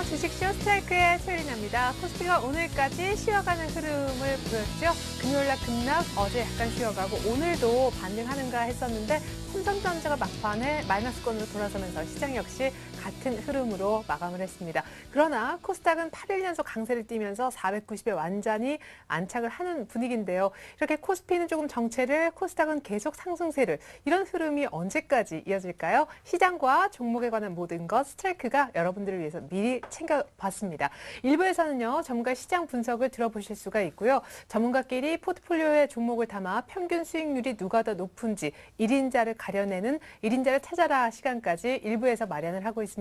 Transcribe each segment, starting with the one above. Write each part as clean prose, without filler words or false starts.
주식쇼 스트라이크의 최리나입니다. 코스피가 오늘까지 쉬어가는 흐름을 보였죠. 금요일날 급락, 어제 약간 쉬어가고 오늘도 반등하는가 했었는데 삼성전자가 막판에 마이너스권으로 돌아서면서 시장 역시 같은 흐름으로 마감을 했습니다. 그러나 코스닥은 8일 연속 강세를 띠면서 490에 완전히 안착을 하는 분위기인데요. 이렇게 코스피는 조금 정체를, 코스닥은 계속 상승세를, 이런 흐름이 언제까지 이어질까요? 시장과 종목에 관한 모든 것 스트라이크가 여러분들을 위해서 미리 챙겨봤습니다. 1부에서는요, 전문가 시장 분석을 들어보실 수가 있고요. 전문가끼리 포트폴리오의 종목을 담아 평균 수익률이 누가 더 높은지 1인자를 가려내는 1인자를 찾아라 시간까지 1부에서 마련을 하고 있습니다.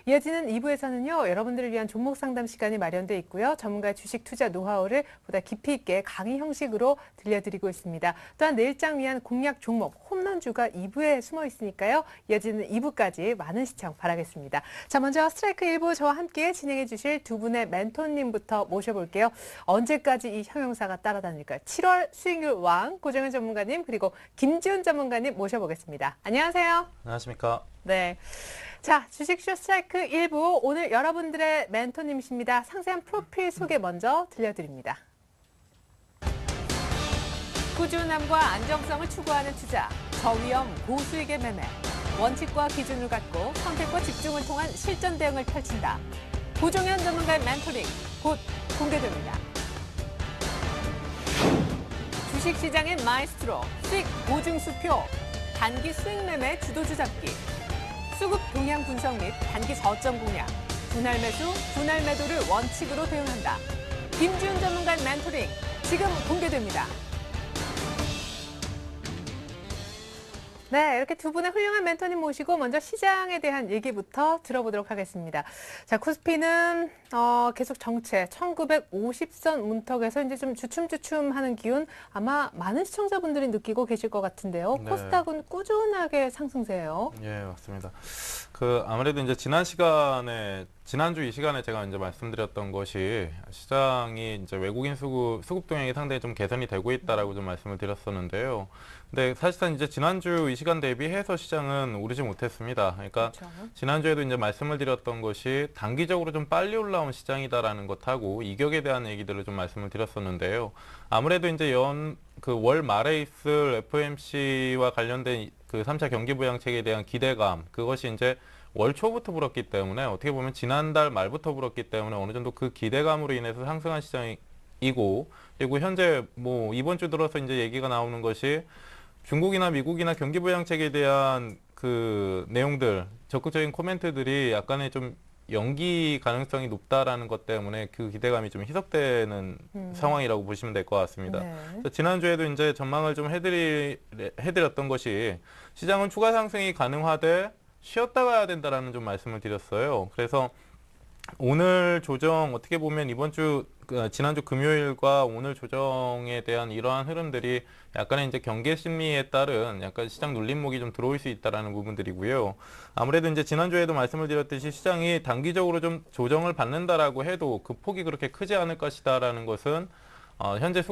이어지는 2부에서는요, 여러분들을 위한 종목 상담 시간이 마련돼 있고요. 전문가의 주식 투자 노하우를 보다 깊이 있게 강의 형식으로 들려드리고 있습니다. 또한 내일장 위한 공략 종목 홈런주가 2부에 숨어 있으니까요. 이어지는 2부까지 많은 시청 바라겠습니다. 자, 먼저 스트라이크 1부 저와 함께 진행해 주실 두 분의 멘토님부터 모셔볼게요. 언제까지 이 형용사가 따라다닐까요? 7월 수익률 왕 고정현 전문가님, 그리고 김지훈 전문가님 모셔보겠습니다. 안녕하세요. 안녕하십니까. 네. 자, 주식쇼 스트라이크 1부, 오늘 여러분들의 멘토님이십니다. 상세한 프로필 소개 먼저 들려드립니다. 꾸준함과 안정성을 추구하는 투자, 저위험 고수익의 매매, 원칙과 기준을 갖고 선택과 집중을 통한 실전 대응을 펼친다. 고정현 전문가의 멘토링 곧 공개됩니다. 주식시장의 마이스트로, 수익 보증수표, 단기 수익 매매 주도주 잡기, 수급 동향 분석 및 단기 저점 공략, 분할 매수, 분할 매도를 원칙으로 대응한다. 김지훈 전문가의 멘토링 지금 공개됩니다. 네, 이렇게 두 분의 훌륭한 멘토님 모시고 먼저 시장에 대한 얘기부터 들어보도록 하겠습니다. 자, 코스피는 계속 정체, 1950선 문턱에서 이제 좀 주춤주춤하는 기운 아마 많은 시청자분들이 느끼고 계실 것 같은데요. 네. 코스닥은 꾸준하게 상승세예요. 예, 맞습니다. 아무래도 이제 지난주 이 시간에 제가 이제 말씀드렸던 것이 시장이 이제 외국인 수급 동향이 상당히 좀 개선이 되고 있다라고 좀 말씀을 드렸었는데요. 근데 사실상 이제 지난주 이 시간 대비해서 시장은 오르지 못했습니다. 그러니까 그렇죠. 지난주에도 이제 말씀을 드렸던 것이 단기적으로 좀 빨리 올라온 시장이다라는 것하고 이격에 대한 얘기들을 좀 말씀을 드렸었는데요. 아무래도 이제 월 말에 있을 FOMC와 관련된 그 3차 경기 부양책에 대한 기대감, 그것이 이제 월 초부터 불었기 때문에 어떻게 보면 지난달 말부터 불었기 때문에 어느 정도 그 기대감으로 인해서 상승한 시장이고, 그리고 현재 뭐 이번 주 들어서 이제 얘기가 나오는 것이 중국이나 미국이나 경기 부양책에 대한 그 내용들, 적극적인 코멘트들이 약간의 좀 연기 가능성이 높다라는 것 때문에 그 기대감이 좀 희석되는 상황이라고 보시면 될 것 같습니다. 네. 그래서 지난주에도 이제 전망을 좀 해드렸던 것이 시장은 추가 상승이 가능하되 쉬었다 가야 된다라는 좀 말씀을 드렸어요. 그래서 오늘 조정 어떻게 보면 지난주 금요일과 오늘 조정에 대한 이러한 흐름들이 약간의 이제 경계 심리에 따른 약간 시장 눌림목이 좀 들어올 수 있다라는 부분들이고요. 아무래도 이제 지난주에도 말씀을 드렸듯이 시장이 단기적으로 좀 조정을 받는다라고 해도 그 폭이 그렇게 크지 않을 것이다라는 것은 현재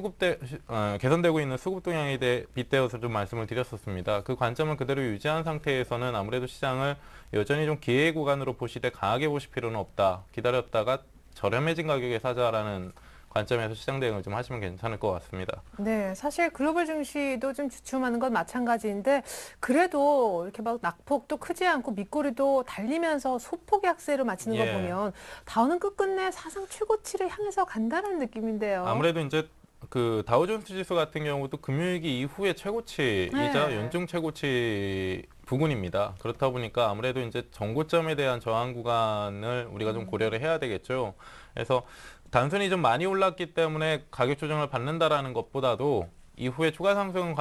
개선되고 있는 수급 동향에 대해 빗대어서 좀 말씀을 드렸었습니다. 그 관점을 그대로 유지한 상태에서는 아무래도 시장을 여전히 좀 기회 구간으로 보시되 강하게 보실 필요는 없다. 기다렸다가 저렴해진 가격에 사자라는 관점에서 시장 대응을 좀 하시면 괜찮을 것 같습니다. 네, 사실 글로벌 증시도 좀 주춤하는 건 마찬가지인데 그래도 이렇게 막 낙폭도 크지 않고 밑꼬리도 달리면서 소폭의 약세를 마치는 거 예. 보면 다우는 끝끝내 사상 최고치를 향해서 간다는 느낌인데요. 아무래도 이제 그 다우존스 지수 같은 경우도 금요일기 이후에 최고치이자 네. 연중 최고치 부근입니다. 그렇다 보니까 아무래도 이제 전고점에 대한 저항 구간을 우리가 좀 고려를 해야 되겠죠. 그래서 단순히 좀 많이 올랐기 때문에 가격 조정을 받는다라는 것보다도 이후에 추가 상승은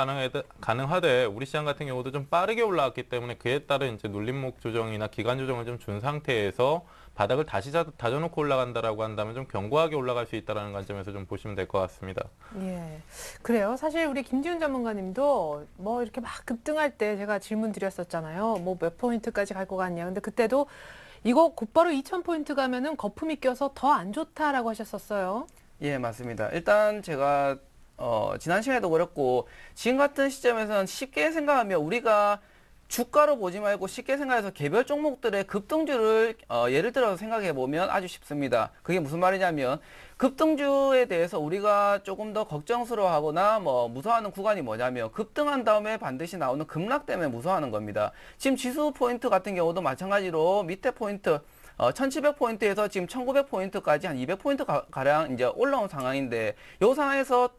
가능하되 우리 시장 같은 경우도 좀 빠르게 올라왔기 때문에 그에 따른 이제 눌림목 조정이나 기간 조정을 좀 준 상태에서 바닥을 다시 다져놓고 올라간다라고 한다면 좀 견고하게 올라갈 수 있다는 관점에서 좀 보시면 될 것 같습니다. 예, 그래요. 사실 우리 김지훈 전문가님도 뭐 이렇게 막 급등할 때 제가 질문 드렸었잖아요. 뭐 몇 포인트까지 갈 것 같냐. 근데 그때도 이거 곧바로 2000포인트 가면은 거품이 껴서 더 안 좋다라고 하셨었어요. 예, 맞습니다. 일단 제가 지난 시간에도 그랬고 지금 같은 시점에서는 쉽게 생각하면 우리가 주가로 보지 말고 쉽게 생각해서 개별 종목들의 급등주를 예를 들어서 생각해 보면 아주 쉽습니다. 그게 무슨 말이냐면 급등주에 대해서 우리가 조금 더 걱정스러워하거나 뭐 무서워하는 구간이 뭐냐면 급등한 다음에 반드시 나오는 급락 때문에 무서워하는 겁니다. 지금 지수 포인트 같은 경우도 마찬가지로 밑에 포인트 1700포인트에서 지금 1900포인트까지 한 200포인트 가량 이제 올라온 상황인데 이 상황에서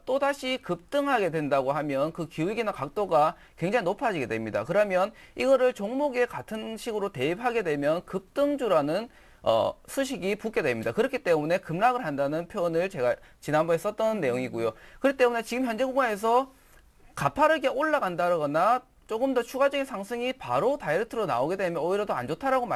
또다시 급등하게 된다고 하면 그 기울기나 각도가 굉장히 높아지게 됩니다. 그러면 이거를 종목에 같은 식으로 대입하게 되면 급등주라는 수식이 붙게 됩니다. 그렇기 때문에 급락을 한다는 표현을 제가 지난번에 썼던 내용이고요. 그렇기 때문에 지금 현재 구간에서 가파르게 올라간다거나 조금 더 추가적인 상승이 바로 다이렉트로 나오게 되면 오히려 더 안 좋다라고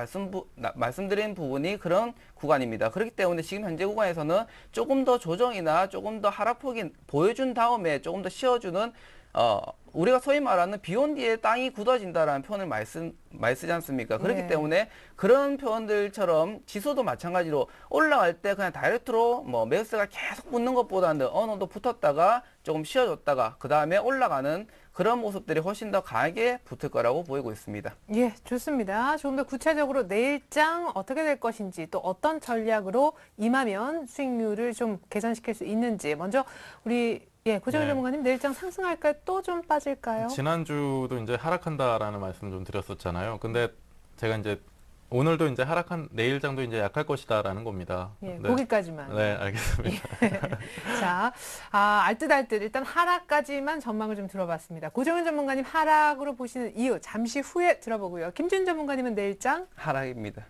말씀드린 부분이 그런 구간입니다. 그렇기 때문에 지금 현재 구간에서는 조금 더 조정이나 조금 더 하락폭이 보여준 다음에 조금 더 쉬어주는 우리가 소위 말하는 비온 뒤에 땅이 굳어진다라는 표현을 많이 쓰지 않습니까? 그렇기 네. 때문에 그런 표현들처럼 지수도 마찬가지로 올라갈 때 그냥 다이렉트로 뭐 매수세가 계속 붙는 것보다는 어느 정도 붙었다가 조금 쉬어줬다가 그 다음에 올라가는 그런 모습들이 훨씬 더 강하게 붙을 거라고 보이고 있습니다. 예, 좋습니다. 조금 더 구체적으로 내일장 어떻게 될 것인지 또 어떤 전략으로 임하면 수익률을 좀 개선시킬 수 있는지 먼저 우리 고정현 네. 전문가님 내일장 상승할까요? 또 좀 빠질까요? 지난주도 이제 하락한다라는 말씀 좀 드렸었잖아요. 근데 제가 이제 오늘도 이제 내일장도 이제 약할 것이다라는 겁니다. 예, 네. 거기까지만. 네, 알겠습니다. 자, 알듯 일단 하락까지만 전망을 좀 들어봤습니다. 고정현 전문가님 하락으로 보시는 이유 잠시 후에 들어보고요. 김준 전문가님은 내일장? 하락입니다.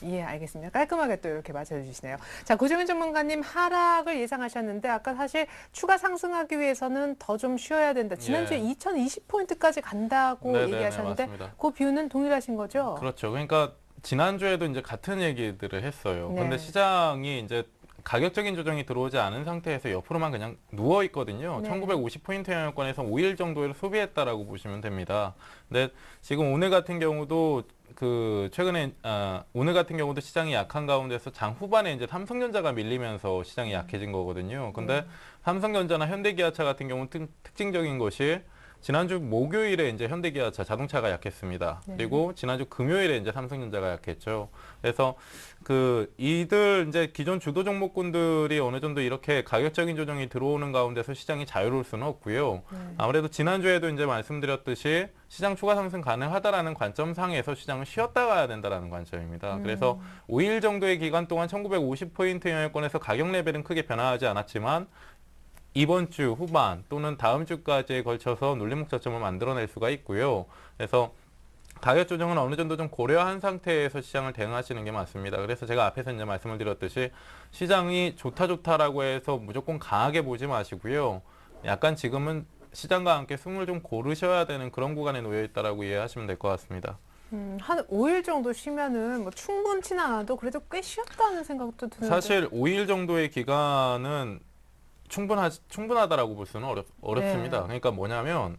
예, 알겠습니다. 깔끔하게 또 이렇게 맞춰주시네요. 자, 고정현 전문가님 하락을 예상하셨는데 아까 사실 추가 상승하기 위해서는 더 좀 쉬어야 된다. 지난주에 2020포인트까지 간다고 네네네, 얘기하셨는데 맞습니다. 그 뷰는 동일하신 거죠? 그렇죠. 그러니까 지난주에도 이제 같은 얘기들을 했어요. 네. 근데 시장이 이제 가격적인 조정이 들어오지 않은 상태에서 옆으로만 그냥 누워 있거든요. 네. 1950포인트 영역권에서 5일 정도를 소비했다라고 보시면 됩니다. 근데 지금 오늘 같은 경우도 최근에 오늘 같은 경우도 시장이 약한 가운데서 장 후반에 이제 삼성전자가 밀리면서 시장이 약해진 거거든요. 근데 삼성전자나 현대기아차 같은 경우는 특징적인 것이 지난주 목요일에 이제 현대기아차 자동차가 약했습니다. 네. 그리고 지난주 금요일에 이제 삼성전자가 약했죠. 그래서 이들 이제 기존 주도 종목군들이 어느 정도 이렇게 가격적인 조정이 들어오는 가운데서 시장이 자유로울 수는 없고요. 아무래도 지난주에도 이제 말씀드렸듯이 시장 추가 상승 가능하다라는 관점상에서 시장은 쉬었다 가야 된다라는 관점입니다. 그래서 5일 정도의 기간 동안 1950포인트 영역권에서 가격 레벨은 크게 변화하지 않았지만 이번 주 후반 또는 다음 주까지에 걸쳐서 눌림목 저점을 만들어낼 수가 있고요. 그래서 가격 조정은 어느 정도 좀 고려한 상태에서 시장을 대응하시는 게 맞습니다. 그래서 제가 앞에서 이제 말씀을 드렸듯이 시장이 좋다라고 해서 무조건 강하게 보지 마시고요. 약간 지금은 시장과 함께 숨을 좀 고르셔야 되는 그런 구간에 놓여 있다라고 이해하시면 될 것 같습니다. 한 5일 정도 쉬면은 뭐 충분치는 않아도 그래도 꽤 쉬었다는 생각도 드는데. 사실 5일 정도의 기간은 충분하다라고 볼 수는 어렵습니다. 네. 그러니까 뭐냐면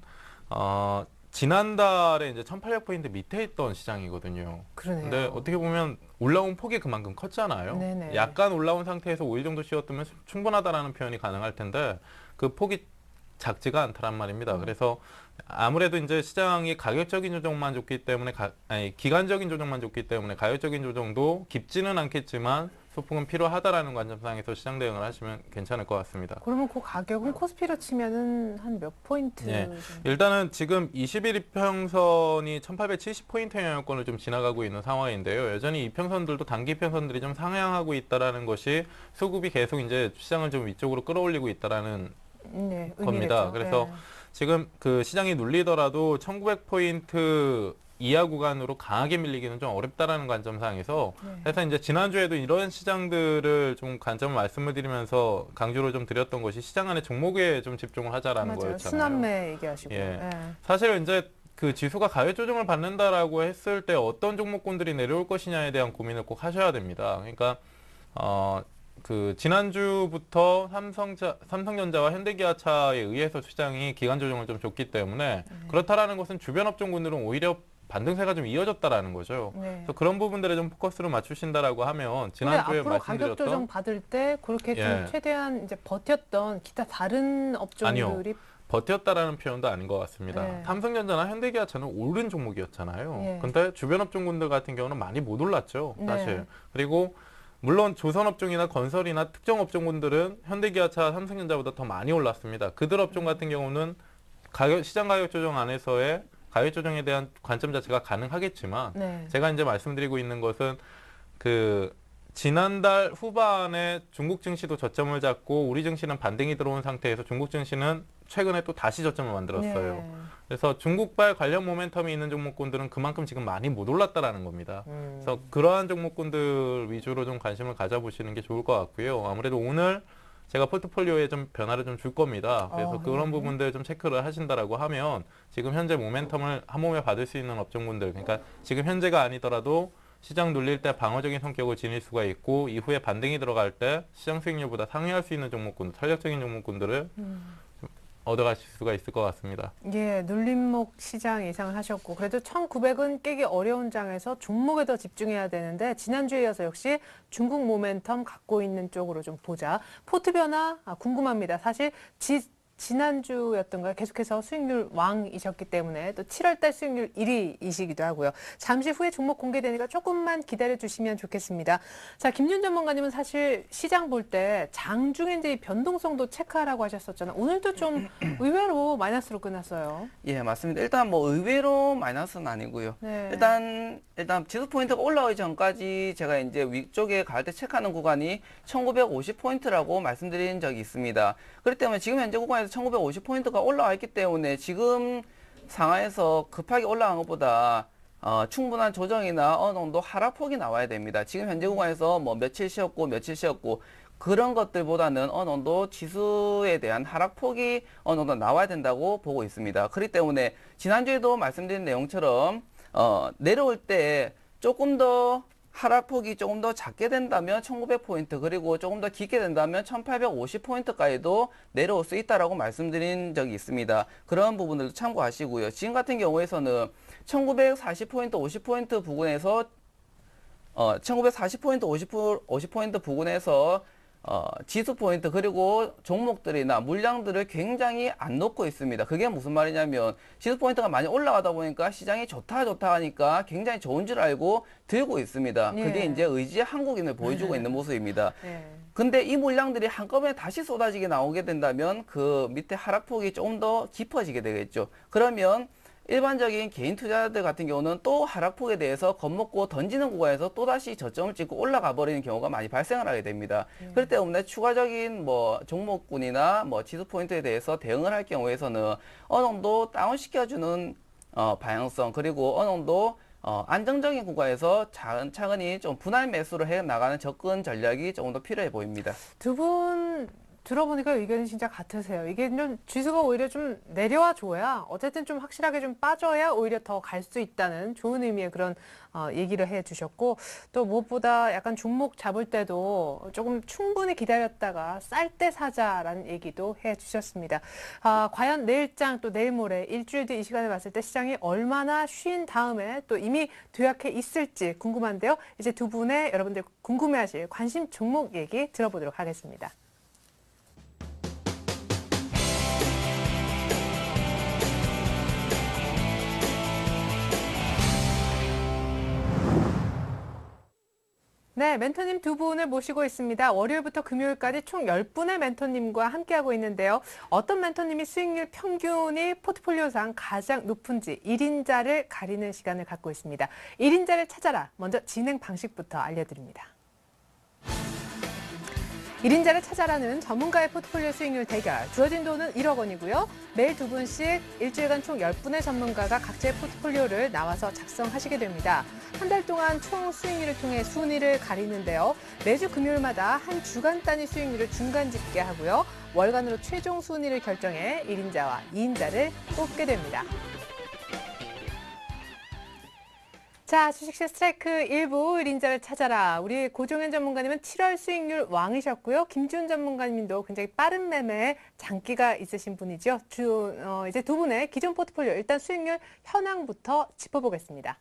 지난달에 이제 1800포인트 밑에 있던 시장이거든요. 그러네요. 근데 어떻게 보면 올라온 폭이 그만큼 컸잖아요. 네네. 약간 올라온 상태에서 5일 정도 쉬었으면 충분하다라는 표현이 가능할 텐데 그 폭이 작지가 않다란 말입니다. 그래서 아무래도 이제 시장이 가격적인 조정만 줬기 때문에 기간적인 조정만 줬기 때문에 가격적인 조정도 깊지는 않겠지만 소폭은 필요하다라는 관점상에서 시장 대응을 하시면 괜찮을 것 같습니다. 그러면 그 가격은 코스피로 치면은 한 몇 포인트? 네. 정도? 일단은 지금 21 이평선이 1870포인트 영역권을 좀 지나가고 있는 상황인데요. 여전히 이평선들도 단기 이평선들이 좀 상향하고 있다라는 것이 수급이 계속 이제 시장을 좀 위쪽으로 끌어올리고 있다라는 네, 겁니다. 의미겠죠. 그래서 네. 지금 시장이 눌리더라도 1900포인트 이하 구간으로 강하게 밀리기는 좀 어렵다라는 관점상에서 그래서 이제 지난주에도 이런 시장들을 좀 관점을 말씀을 드리면서 강조를 좀 드렸던 것이 시장 안에 종목에 좀 집중을 하자라는 맞아요. 거였잖아요. 순환매 얘기하시고. 예. 사실 이제 지수가 가격 조정을 받는다라고 했을 때 어떤 종목군들이 내려올 것이냐에 대한 고민을 꼭 하셔야 됩니다. 그러니까 지난주부터 삼성전자와 현대기아차에 의해서 시장이 기간 조정을 좀 줬기 때문에 그렇다라는 것은 주변 업종군들은 오히려 반등세가 좀 이어졌다라는 거죠. 네. 그래서 그런 부분들에 좀 포커스를 맞추신다라고 하면 근데 지난주에 앞으로 가격 조정 말씀드렸던 받을 때 그렇게 좀 예. 최대한 이제 버텼던 기타 다른 업종들이 버텼다라는 표현도 아닌 것 같습니다. 네. 삼성전자나 현대기아차는 오른 종목이었잖아요. 예. 근데 주변 업종군들 같은 경우는 많이 못 올랐죠, 사실. 네. 그리고 물론 조선업종이나 건설이나 특정 업종군들은 현대기아차, 삼성전자보다 더 많이 올랐습니다. 그들 업종 같은 경우는 시장 가격 조정 안에서의 가격 조정에 대한 관점 자체가 가능하겠지만 네. 제가 이제 말씀드리고 있는 것은 그 지난달 후반에 중국 증시도 저점을 잡고 우리 증시는 반등이 들어온 상태에서 중국 증시는 최근에 또 다시 저점을 만들었어요. 네. 그래서 중국발 관련 모멘텀이 있는 종목군들은 그만큼 지금 많이 못 올랐다라는 겁니다. 음. 그래서 그러한 종목군들 위주로 좀 관심을 가져보시는 게 좋을 것 같고요. 아무래도 오늘 제가 포트폴리오에 좀 변화를 좀 줄 겁니다. 그래서 그런 네. 부분들 좀 체크를 하신다라고 하면 지금 현재 모멘텀을 한 몸에 받을 수 있는 업종군들, 그러니까 지금 현재가 아니더라도 시장 눌릴 때 방어적인 성격을 지닐 수가 있고 이후에 반등이 들어갈 때 시장 수익률보다 상회할 수 있는 종목군들, 탄력적인 종목군들을 좀 얻어가실 수가 있을 것 같습니다. 예, 눌림목 시장 예상을 하셨고 그래도 1900은 깨기 어려운 장에서 종목에 더 집중해야 되는데 지난주에 이어서 역시 중국 모멘텀 갖고 있는 쪽으로 좀 보자. 포트 변화 궁금합니다. 사실 지난주였던가요? 계속해서 수익률 왕이셨기 때문에 또 7월달 수익률 1위이시기도 하고요. 잠시 후에 종목 공개되니까 조금만 기다려주시면 좋겠습니다. 자, 김준 전문가님은 사실 시장 볼 때 장중에 이제 이 변동성도 체크하라고 하셨었잖아요. 오늘도 좀 의외로 마이너스로 끝났어요. 예, 맞습니다. 일단 뭐 의외로 마이너스는 아니고요. 네. 일단 지수 포인트가 올라오기 전까지 제가 이제 위쪽에 갈 때 체크하는 구간이 1950포인트라고 말씀드린 적이 있습니다. 그렇기 때문에 지금 현재 구간에서 1950포인트가 올라와 있기 때문에 지금 상황에서 급하게 올라간 것보다 충분한 조정이나 어느 정도 하락폭이 나와야 됩니다. 지금 현재 구간에서 뭐 며칠 쉬었고 그런 것들보다는 어느 정도 지수에 대한 하락폭이 어느 정도 나와야 된다고 보고 있습니다. 그렇기 때문에 지난주에도 말씀드린 내용처럼 내려올 때 조금 더 하락폭이 조금 더 작게 된다면 1900포인트 그리고 조금 더 깊게 된다면 1850포인트까지도 내려올 수 있다라고 말씀드린 적이 있습니다. 그런 부분들도 참고하시고요. 지금 같은 경우에서는 1940포인트, 50포인트 부근에서 1940포인트, 50포인트 부근에서 지수 포인트 그리고 종목들이나 물량들을 굉장히 안 놓고 있습니다. 그게 무슨 말이냐면 지수 포인트가 많이 올라가다 보니까 시장이 좋다 하니까 굉장히 좋은 줄 알고 들고 있습니다. 예. 그게 이제 의지의 한국인을 보여주고 있는 모습입니다. 네. 근데 이 물량들이 한꺼번에 다시 쏟아지게 나오게 된다면 그 밑에 하락폭이 조금 더 깊어지게 되겠죠. 그러면 일반적인 개인 투자자들 같은 경우는 또 하락폭에 대해서 겁먹고 던지는 구간에서 또다시 저점을 찍고 올라가 버리는 경우가 많이 발생을 하게 됩니다. 그렇기 때문에 추가적인 뭐 종목군이나 뭐 지수 포인트에 대해서 대응을 할 경우에서는 어느 정도 다운시켜주는 방향성 그리고 어느 정도 안정적인 구간에서 차근차근히 좀 분할 매수를 해 나가는 접근 전략이 조금 더 필요해 보입니다. 두 분 들어보니까 의견이 진짜 같으세요. 이게 좀 지수가 오히려 좀 내려와 줘야 어쨌든 좀 확실하게 좀 빠져야 오히려 더 갈 수 있다는 좋은 의미의 그런 얘기를 해주셨고 또 무엇보다 약간 종목 잡을 때도 조금 충분히 기다렸다가 쌀 때 사자라는 얘기도 해주셨습니다. 과연 내일장 또 내일 모레 일주일 뒤 이 시간에 봤을 때 시장이 얼마나 쉰 다음에 또 이미 도약해 있을지 궁금한데요. 이제 두 분의 여러분들 궁금해하실 관심 종목 얘기 들어보도록 하겠습니다. 네, 멘토님 두 분을 모시고 있습니다. 월요일부터 금요일까지 총 10분의 멘토님과 함께하고 있는데요. 어떤 멘토님이 수익률 평균이 포트폴리오상 가장 높은지 1인자를 가리는 시간을 갖고 있습니다. 1인자를 찾아라. 먼저 진행 방식부터 알려드립니다. 1인자를 찾아라는 전문가의 포트폴리오 수익률 대결. 주어진 돈은 1억 원이고요. 매일 두 분씩 일주일간 총 10분의 전문가가 각자의 포트폴리오를 나와서 작성하시게 됩니다. 한 달 동안 총 수익률을 통해 순위를 가리는데요. 매주 금요일마다 한 주간 단위 수익률을 중간 집계하고요. 월간으로 최종 순위를 결정해 1인자와 2인자를 뽑게 됩니다. 자, 주식시 스트라이크 1부 1인자를 찾아라. 우리 고종현 전문가님은 7월 수익률 왕이셨고요. 김지훈 전문가님도 굉장히 빠른 매매에 장기가 있으신 분이죠. 이제 두 분의 기존 포트폴리오 일단 수익률 현황부터 짚어보겠습니다.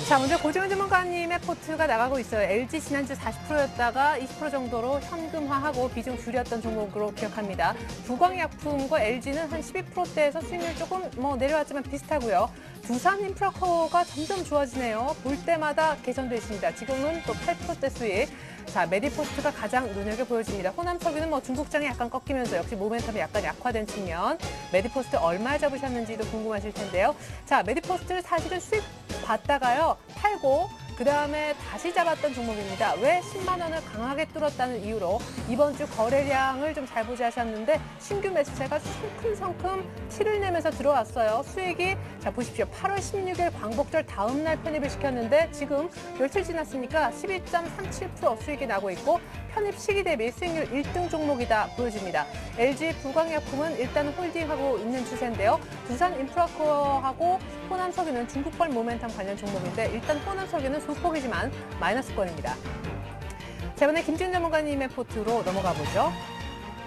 자, 먼저 고정현 전문가님의 포트가 나가고 있어요. LG 지난주 40%였다가 20% 정도로 현금화하고 비중 줄였던 종목으로 기억합니다. 부광약품과 LG는 한 12%대에서 수익률 조금 내려왔지만 비슷하고요. 두산인프라코어가 점점 좋아지네요. 볼 때마다 개선돼 있습니다. 지금은 또 8%대 수익. 자, 메디포스트가 가장 눈여겨 보여집니다. 호남석유는 중국장이 약간 꺾이면서 역시 모멘텀이 약간 약화된 측면. 메디포스트 얼마 잡으셨는지도 궁금하실 텐데요. 자, 메디포스트를 사실은 수익 봤다가요, 팔고 그 다음에 다시 잡았던 종목입니다. 왜 10만 원을 강하게 뚫었다는 이유로 이번 주 거래량을 좀 잘 보지 하셨는데 신규 매수세가 성큼성큼 티를 내면서 들어왔어요. 수익이 자 보십시오. 8월 16일 광복절 다음 날 편입을 시켰는데 지금 며칠 지났으니까 12.37% 수익이 나고 있고 편입 시기 대비 수익률 1등 종목이다 보여집니다. LG 부광약품은 일단 홀딩하고 있는 추세인데요. 두산인프라코어하고 호남석유는 중국발 모멘텀 관련 종목인데 일단 호남석유는 소폭이지만 마이너스권입니다. 자, 이번에 김지훈 전문가님의 포트로 넘어가 보죠.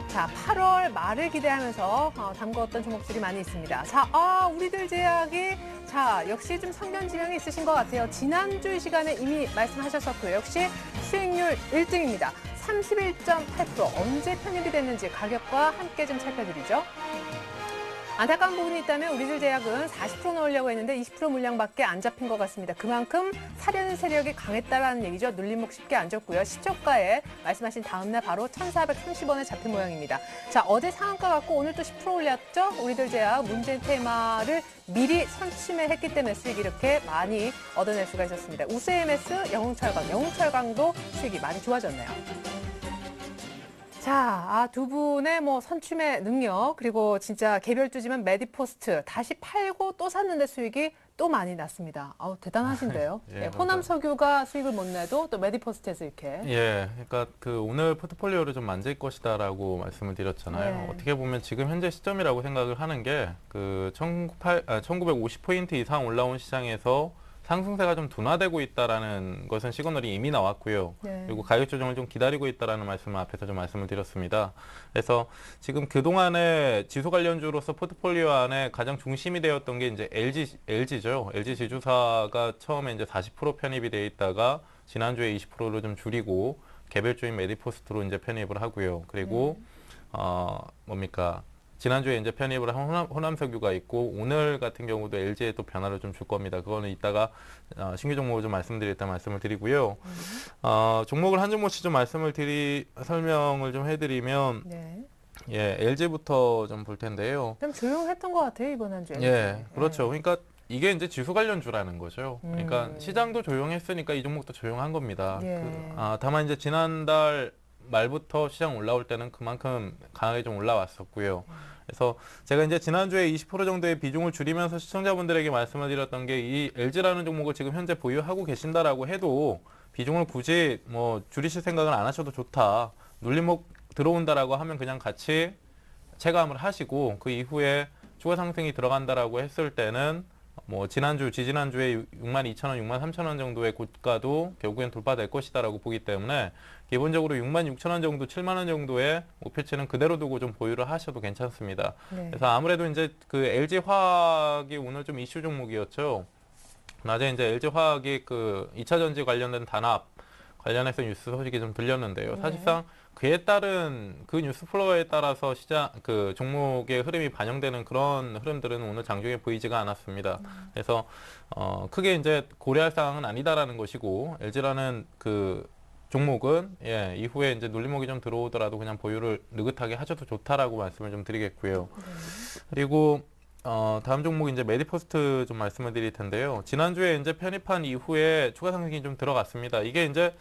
자, 8월 말을 기대하면서 담궈왔던 종목들이 많이 있습니다. 자, 우리들 제약이 역시 좀 성견지명이 있으신 것 같아요. 지난주 이 시간에 이미 말씀하셨었고요. 역시 수익률 1등입니다. 31.8%. 언제 편입이 됐는지 가격과 함께 좀 살펴드리죠. 안타까운 부분이 있다면 우리들 제약은 40% 넣으려고 했는데 20% 물량밖에 안 잡힌 것 같습니다. 그만큼 사려는 세력이 강했다라는 얘기죠. 눌림목 쉽게 안 줬고요. 시초가에 말씀하신 다음 날 바로 1,430원에 잡힌 모양입니다. 자, 어제 상한가 갖고 오늘 또 10% 올렸죠. 우리들 제약 문재인 테마를 미리 선침해했기 때문에 수익이 이렇게 많이 얻어낼 수가 있었습니다. 우스MS, 영웅철강도 수익이 많이 좋아졌네요. 자, 두 분의 선춤의 능력, 그리고 진짜 개별주지만 메디포스트 다시 팔고 또 샀는데 수익이 또 많이 났습니다. 대단하신데요. 예, 호남석유가 수익을 못 내도 또 메디포스트에서 이렇게. 예, 그러니까 오늘 포트폴리오를 좀 만질 것이다라고 말씀을 드렸잖아요. 네. 어떻게 보면 지금 현재 시점이라고 생각을 하는 게 1950포인트 이상 올라온 시장에서 상승세가 좀 둔화되고 있다라는 것은 시그널이 이미 나왔고요. 네. 그리고 가격 조정을 좀 기다리고 있다라는 말씀을 앞에서 좀 말씀을 드렸습니다. 그래서 지금 그동안에 지수 관련주로서 포트폴리오 안에 가장 중심이 되었던 게 이제 LG죠. LG 지주사가 처음에 이제 40% 편입이 돼 있다가 지난주에 20%로 좀 줄이고 개별주인 메디포스트로 이제 편입을 하고요. 그리고 지난주에 이제 편입을 한 호남석유가 있고 오늘 같은 경우도 LG에 또 변화를 좀 줄 겁니다. 그거는 이따가 신규 종목을 좀 말씀을 드리고요. 종목을 한 종목씩 좀 설명을 좀 해드리면 네. 예, LG부터 좀 볼 텐데요. 좀 조용했던 것 같아요, 이번 한 주에. 예, 그렇죠. 그러니까 이게 이제 지수 관련주라는 거죠. 그러니까 음. 시장도 조용했으니까 이 종목도 조용한 겁니다. 예. 다만 이제 지난달 말부터 시장 올라올 때는 그만큼 강하게 좀 올라왔었고요. 그래서 제가 이제 지난주에 20% 정도의 비중을 줄이면서 시청자분들에게 말씀을 드렸던 게 이 LG라는 종목을 지금 현재 보유하고 계신다라고 해도 비중을 굳이 줄이실 생각은 안 하셔도 좋다. 눌림목 들어온다라고 하면 그냥 같이 체감을 하시고 그 이후에 추가 상승이 들어간다라고 했을 때는 지지난주에 62,000원, 63,000원 정도의 고가도 결국엔 돌파될 것이다라고 보기 때문에 기본적으로 66,000원 정도, 7만 원 정도의 목표치는 그대로 두고 좀 보유를 하셔도 괜찮습니다. 네. 그래서 아무래도 이제 그 LG 화학이 오늘 좀 이슈 종목이었죠. 낮에 이제 LG 화학이 2차 전지 관련된 단합 관련해서 뉴스 소식이 좀 들렸는데요. 사실상 그에 따른 그 뉴스 플로어에 따라서 종목의 흐름이 반영되는 그런 흐름들은 오늘 장중에 보이지가 않았습니다. 그래서 크게 이제 고려할 사항은 아니다라는 것이고 LG라는 종목은 이후에 이제 눌림목이 좀 들어오더라도 그냥 보유를 느긋하게 하셔도 좋다라고 말씀을 좀 드리겠고요. 그리고 다음 종목 이제 메디포스트 좀 말씀을 드릴 텐데요. 지난주에 이제 편입한 이후에 추가 상승이 좀 들어갔습니다. 이게 이제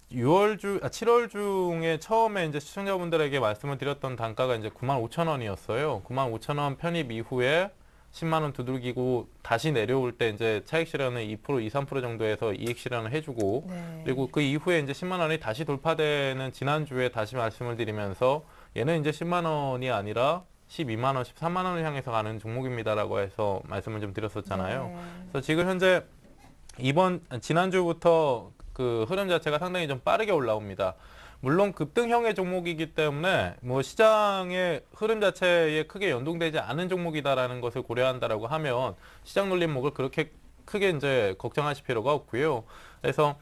7월 중에 처음에 이제 시청자분들에게 말씀을 드렸던 단가가 이제 95,000원이었어요. 95,000원 편입 이후에 10만 원 두들기고 다시 내려올 때 이제 차익 실현을 2%, 3% 정도에서 이익 실현을 해주고 그리고 그 이후에 이제 10만 원이 다시 돌파되는 지난주에 다시 말씀을 드리면서 얘는 이제 10만 원이 아니라 12만 원, 13만 원을 향해서 가는 종목입니다라고 해서 말씀을 좀 드렸었잖아요. 그래서 지금 현재 지난주부터 그 흐름 자체가 상당히 좀 빠르게 올라옵니다. 물론 급등형의 종목이기 때문에 시장의 흐름 자체에 크게 연동되지 않은 종목이다라는 것을 고려한다라고 하면 시장 눌림목을 그렇게 크게 이제 걱정하실 필요가 없고요. 그래서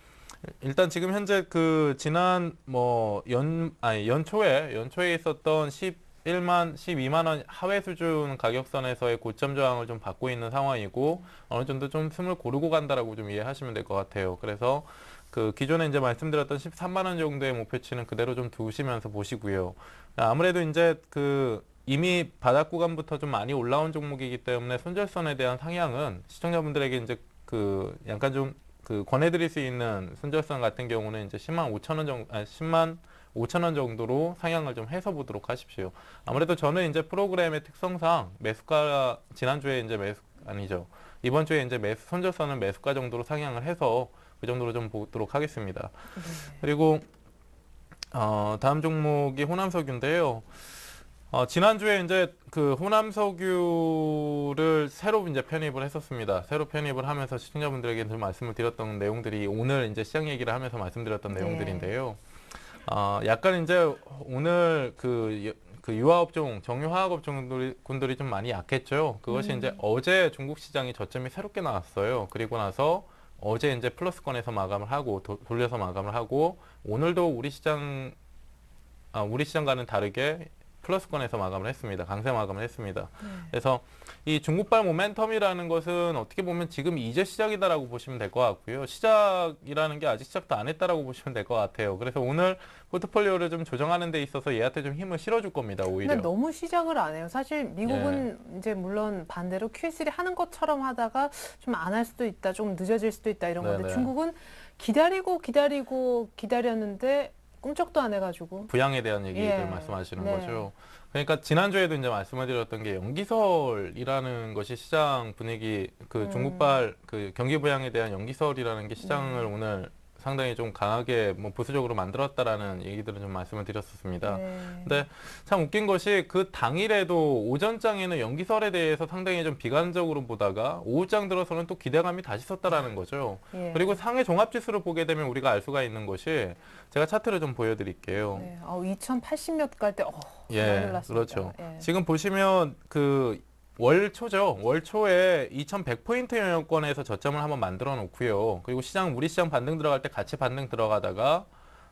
일단 지금 현재 그 지난 뭐 연초에 있었던 11만, 12만 원 하회 수준 가격선에서의 고점 저항을 좀 받고 있는 상황이고 어느 정도 좀 틈을 고르고 간다라고 좀 이해하시면 될 것 같아요. 그래서 그 기존에 이제 말씀드렸던 13만 원 정도의 목표치는 그대로 좀 두시면서 보시고요. 아무래도 이제 그 이미 바닥 구간부터 좀 많이 올라온 종목이기 때문에 손절선에 대한 상향은 시청자분들에게 이제 그 약간 좀 그 권해드릴 수 있는 손절선 같은 경우는 이제 10만 5천 원 정도, 10만 5천 원 정도로 상향을 좀 해서 보도록 하십시오. 아무래도 저는 이제 프로그램의 특성상 매수가 지난주에 이제 이번 주에 이제 손절선은 매수가 정도로 상향을 해서 그 정도로 좀 보도록 하겠습니다. 그리고 다음 종목이 호남석유인데요. 지난주에 이제 그 호남석유를 새로 이제 편입을 했었습니다. 새로 편입을 하면서 시청자분들에게 좀 말씀을 드렸던 내용들이 오늘 이제 시장 얘기를 하면서 말씀드렸던 내용들인데요. 약간 이제 오늘 그 유화업종, 정유화학업종군들이 좀 많이 약했죠. 그것이 이제 어제 중국 시장이 저점이 새롭게 나왔어요. 그리고 나서 어제 이제 플러스권에서 마감을 하고 돌려서 마감을 하고 오늘도 우리 시장과는 다르게 플러스권에서 마감을 했습니다. 강세 마감을 했습니다. 그래서 이 중국발 모멘텀이라는 것은 어떻게 보면 지금 이제 시작이다라고 보시면 될 것 같고요. 시작이라는 게 아직 시작도 안 했다라고 보시면 될 것 같아요. 그래서 오늘 포트폴리오를 좀 조정하는 데 있어서 얘한테 좀 힘을 실어줄 겁니다. 오히려. 근데 너무 시작을 안 해요. 사실 미국은 이제 물론 반대로 QE3 하는 것처럼 하다가 좀 안 할 수도 있다, 좀 늦어질 수도 있다 이런 건데 중국은 기다렸는데 꿈쩍도 안 해가지고 부양에 대한 얘기들 말씀하시는 거죠. 그러니까 지난주에도 이제 말씀을 드렸던 게 연기설이라는 것이 시장 분위기 중국발 그 경기 부양에 대한 연기설이라는 게 시장을 오늘 상당히 좀 강하게 뭐 보수적으로 만들었다라는 얘기들은 좀 말씀을 드렸었습니다. 근데 참 웃긴 것이 그 당일에도 오전장에는 연기설에 대해서 상당히 좀 비관적으로 보다가 오후장 들어서는 또 기대감이 다시 섰다라는 거죠. 그리고 상해 종합지수를 보게 되면 우리가 알 수가 있는 것이 제가 차트를 좀 보여드릴게요. 2080몇 갈 때 그렇죠. 지금 보시면 그 월초에 2100포인트 영역권에서 저점을 한번 만들어 놓고요. 그리고 우리 시장 반등 들어갈 때 같이 반등 들어가다가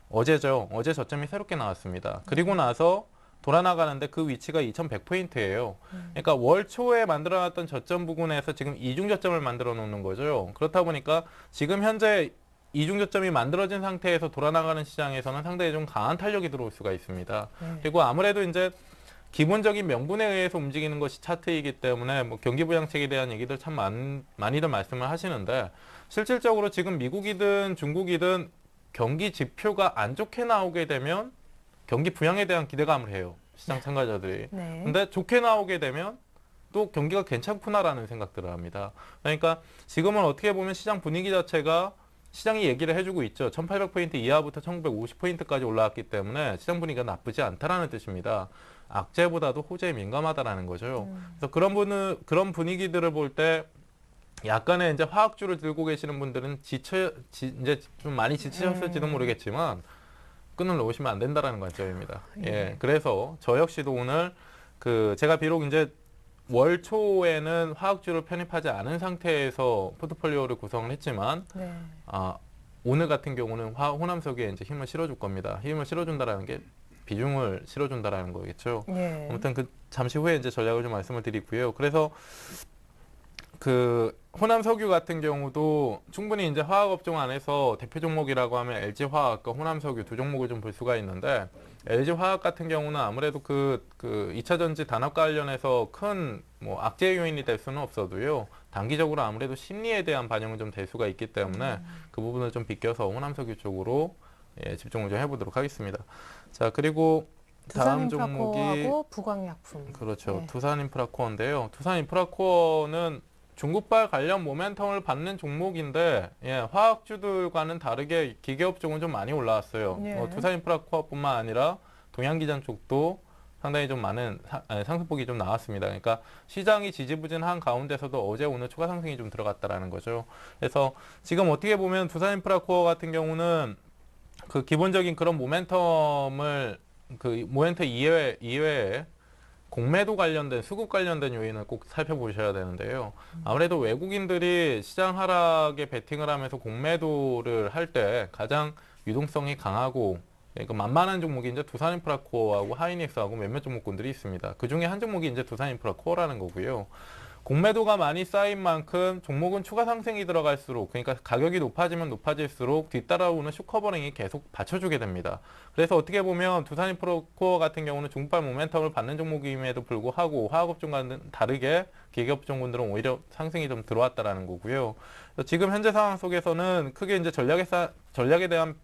어제 저점이 새롭게 나왔습니다. 그리고 나서 돌아나가는데 그 위치가 2100포인트예요. 그러니까 월초에 만들어 놨던 저점 부근에서 지금 이중 저점을 만들어 놓는 거죠. 그렇다 보니까 지금 현재 이중 저점이 만들어진 상태에서 돌아나가는 시장에서는 상당히 좀 강한 탄력이 들어올 수가 있습니다. 그리고 아무래도 이제 기본적인 명분에 의해서 움직이는 것이 차트이기 때문에 뭐 경기 부양책에 대한 얘기들 참 많이들 말씀을 하시는데 실질적으로 지금 미국이든 중국이든 경기 지표가 안 좋게 나오게 되면 경기 부양에 대한 기대감을 해요. 시장 참가자들이. 근데 좋게 나오게 되면 또 경기가 괜찮구나라는 생각들을 합니다. 그러니까 지금은 어떻게 보면 시장 분위기 자체가 시장이 얘기를 해주고 있죠. 1800포인트 이하부터 1950포인트까지 올라왔기 때문에 시장 분위기가 나쁘지 않다라는 뜻입니다. 악재보다도 호재에 민감하다라는 거죠. 그래서 그런 분위기들을 볼 때 약간의 이제 화학주를 들고 계시는 분들은 이제 좀 많이 지치셨을지도 모르겠지만 끈을 놓으시면 안 된다라는 관점입니다. 그래서 저 역시도 오늘 제가 비록 이제 월 초에는 화학주를 편입하지 않은 상태에서 포트폴리오를 구성을 했지만 오늘 같은 경우는 호남석유에 이제 힘을 실어줄 겁니다. 힘을 실어준다라는 게 비중을 실어준다라는 거겠죠. 아무튼 잠시 후에 이제 전략을 좀 말씀을 드리고요. 그래서 호남석유 같은 경우도 충분히 이제 화학업종 안에서 대표 종목이라고 하면 LG화학과 호남석유 두 종목을 좀 볼 수가 있는데 LG화학 같은 경우는 아무래도 2차 전지 단합 관련해서 큰 뭐 악재 요인이 될 수는 없어도요. 단기적으로 아무래도 심리에 대한 반영은 좀 될 수가 있기 때문에 그 부분을 좀 비껴서 호남석유 쪽으로 집중을 좀 해보도록 하겠습니다. 자, 그리고 다음 종목이 부광약품. 그렇죠. 두산인프라코어인데요. 두산인프라코어는 중국발 관련 모멘텀을 받는 종목인데 화학주들과는 다르게 기계업종은 좀 많이 올라왔어요. 두산인프라코어뿐만 아니라 동양기장 쪽도 상당히 좀 많은 상승폭이 좀 나왔습니다. 그러니까 시장이 지지부진한 가운데서도 어제 오늘 추가 상승이 좀 들어갔다라는 거죠. 그래서 지금 어떻게 보면 두산인프라코어 같은 경우는 기본적인 그런 모멘텀을 모멘텀 이외에 공매도 관련된 수급 관련된 요인을 꼭 살펴보셔야 되는데요. 아무래도 외국인들이 시장 하락에 베팅을 하면서 공매도를 할 때 가장 유동성이 강하고 그러니까 만만한 종목이 이제 두산인프라코어하고 하이닉스하고 몇몇 종목군들이 있습니다. 그 중에 한 종목이 이제 두산인프라코어라는 거고요. 공매도가 많이 쌓인 만큼 종목은 추가 상승이 들어갈수록 그러니까 가격이 높아지면 높아질수록 뒤따라오는 숏커버링이 계속 받쳐주게 됩니다. 그래서 어떻게 보면 두산인프라코어 같은 경우는 종발 모멘텀을 받는 종목임에도 불구하고 화학업종과는 다르게 기계업종군들은 오히려 상승이 좀 들어왔다라는 거고요. 지금 현재 상황 속에서는 크게 이제 전략에 대한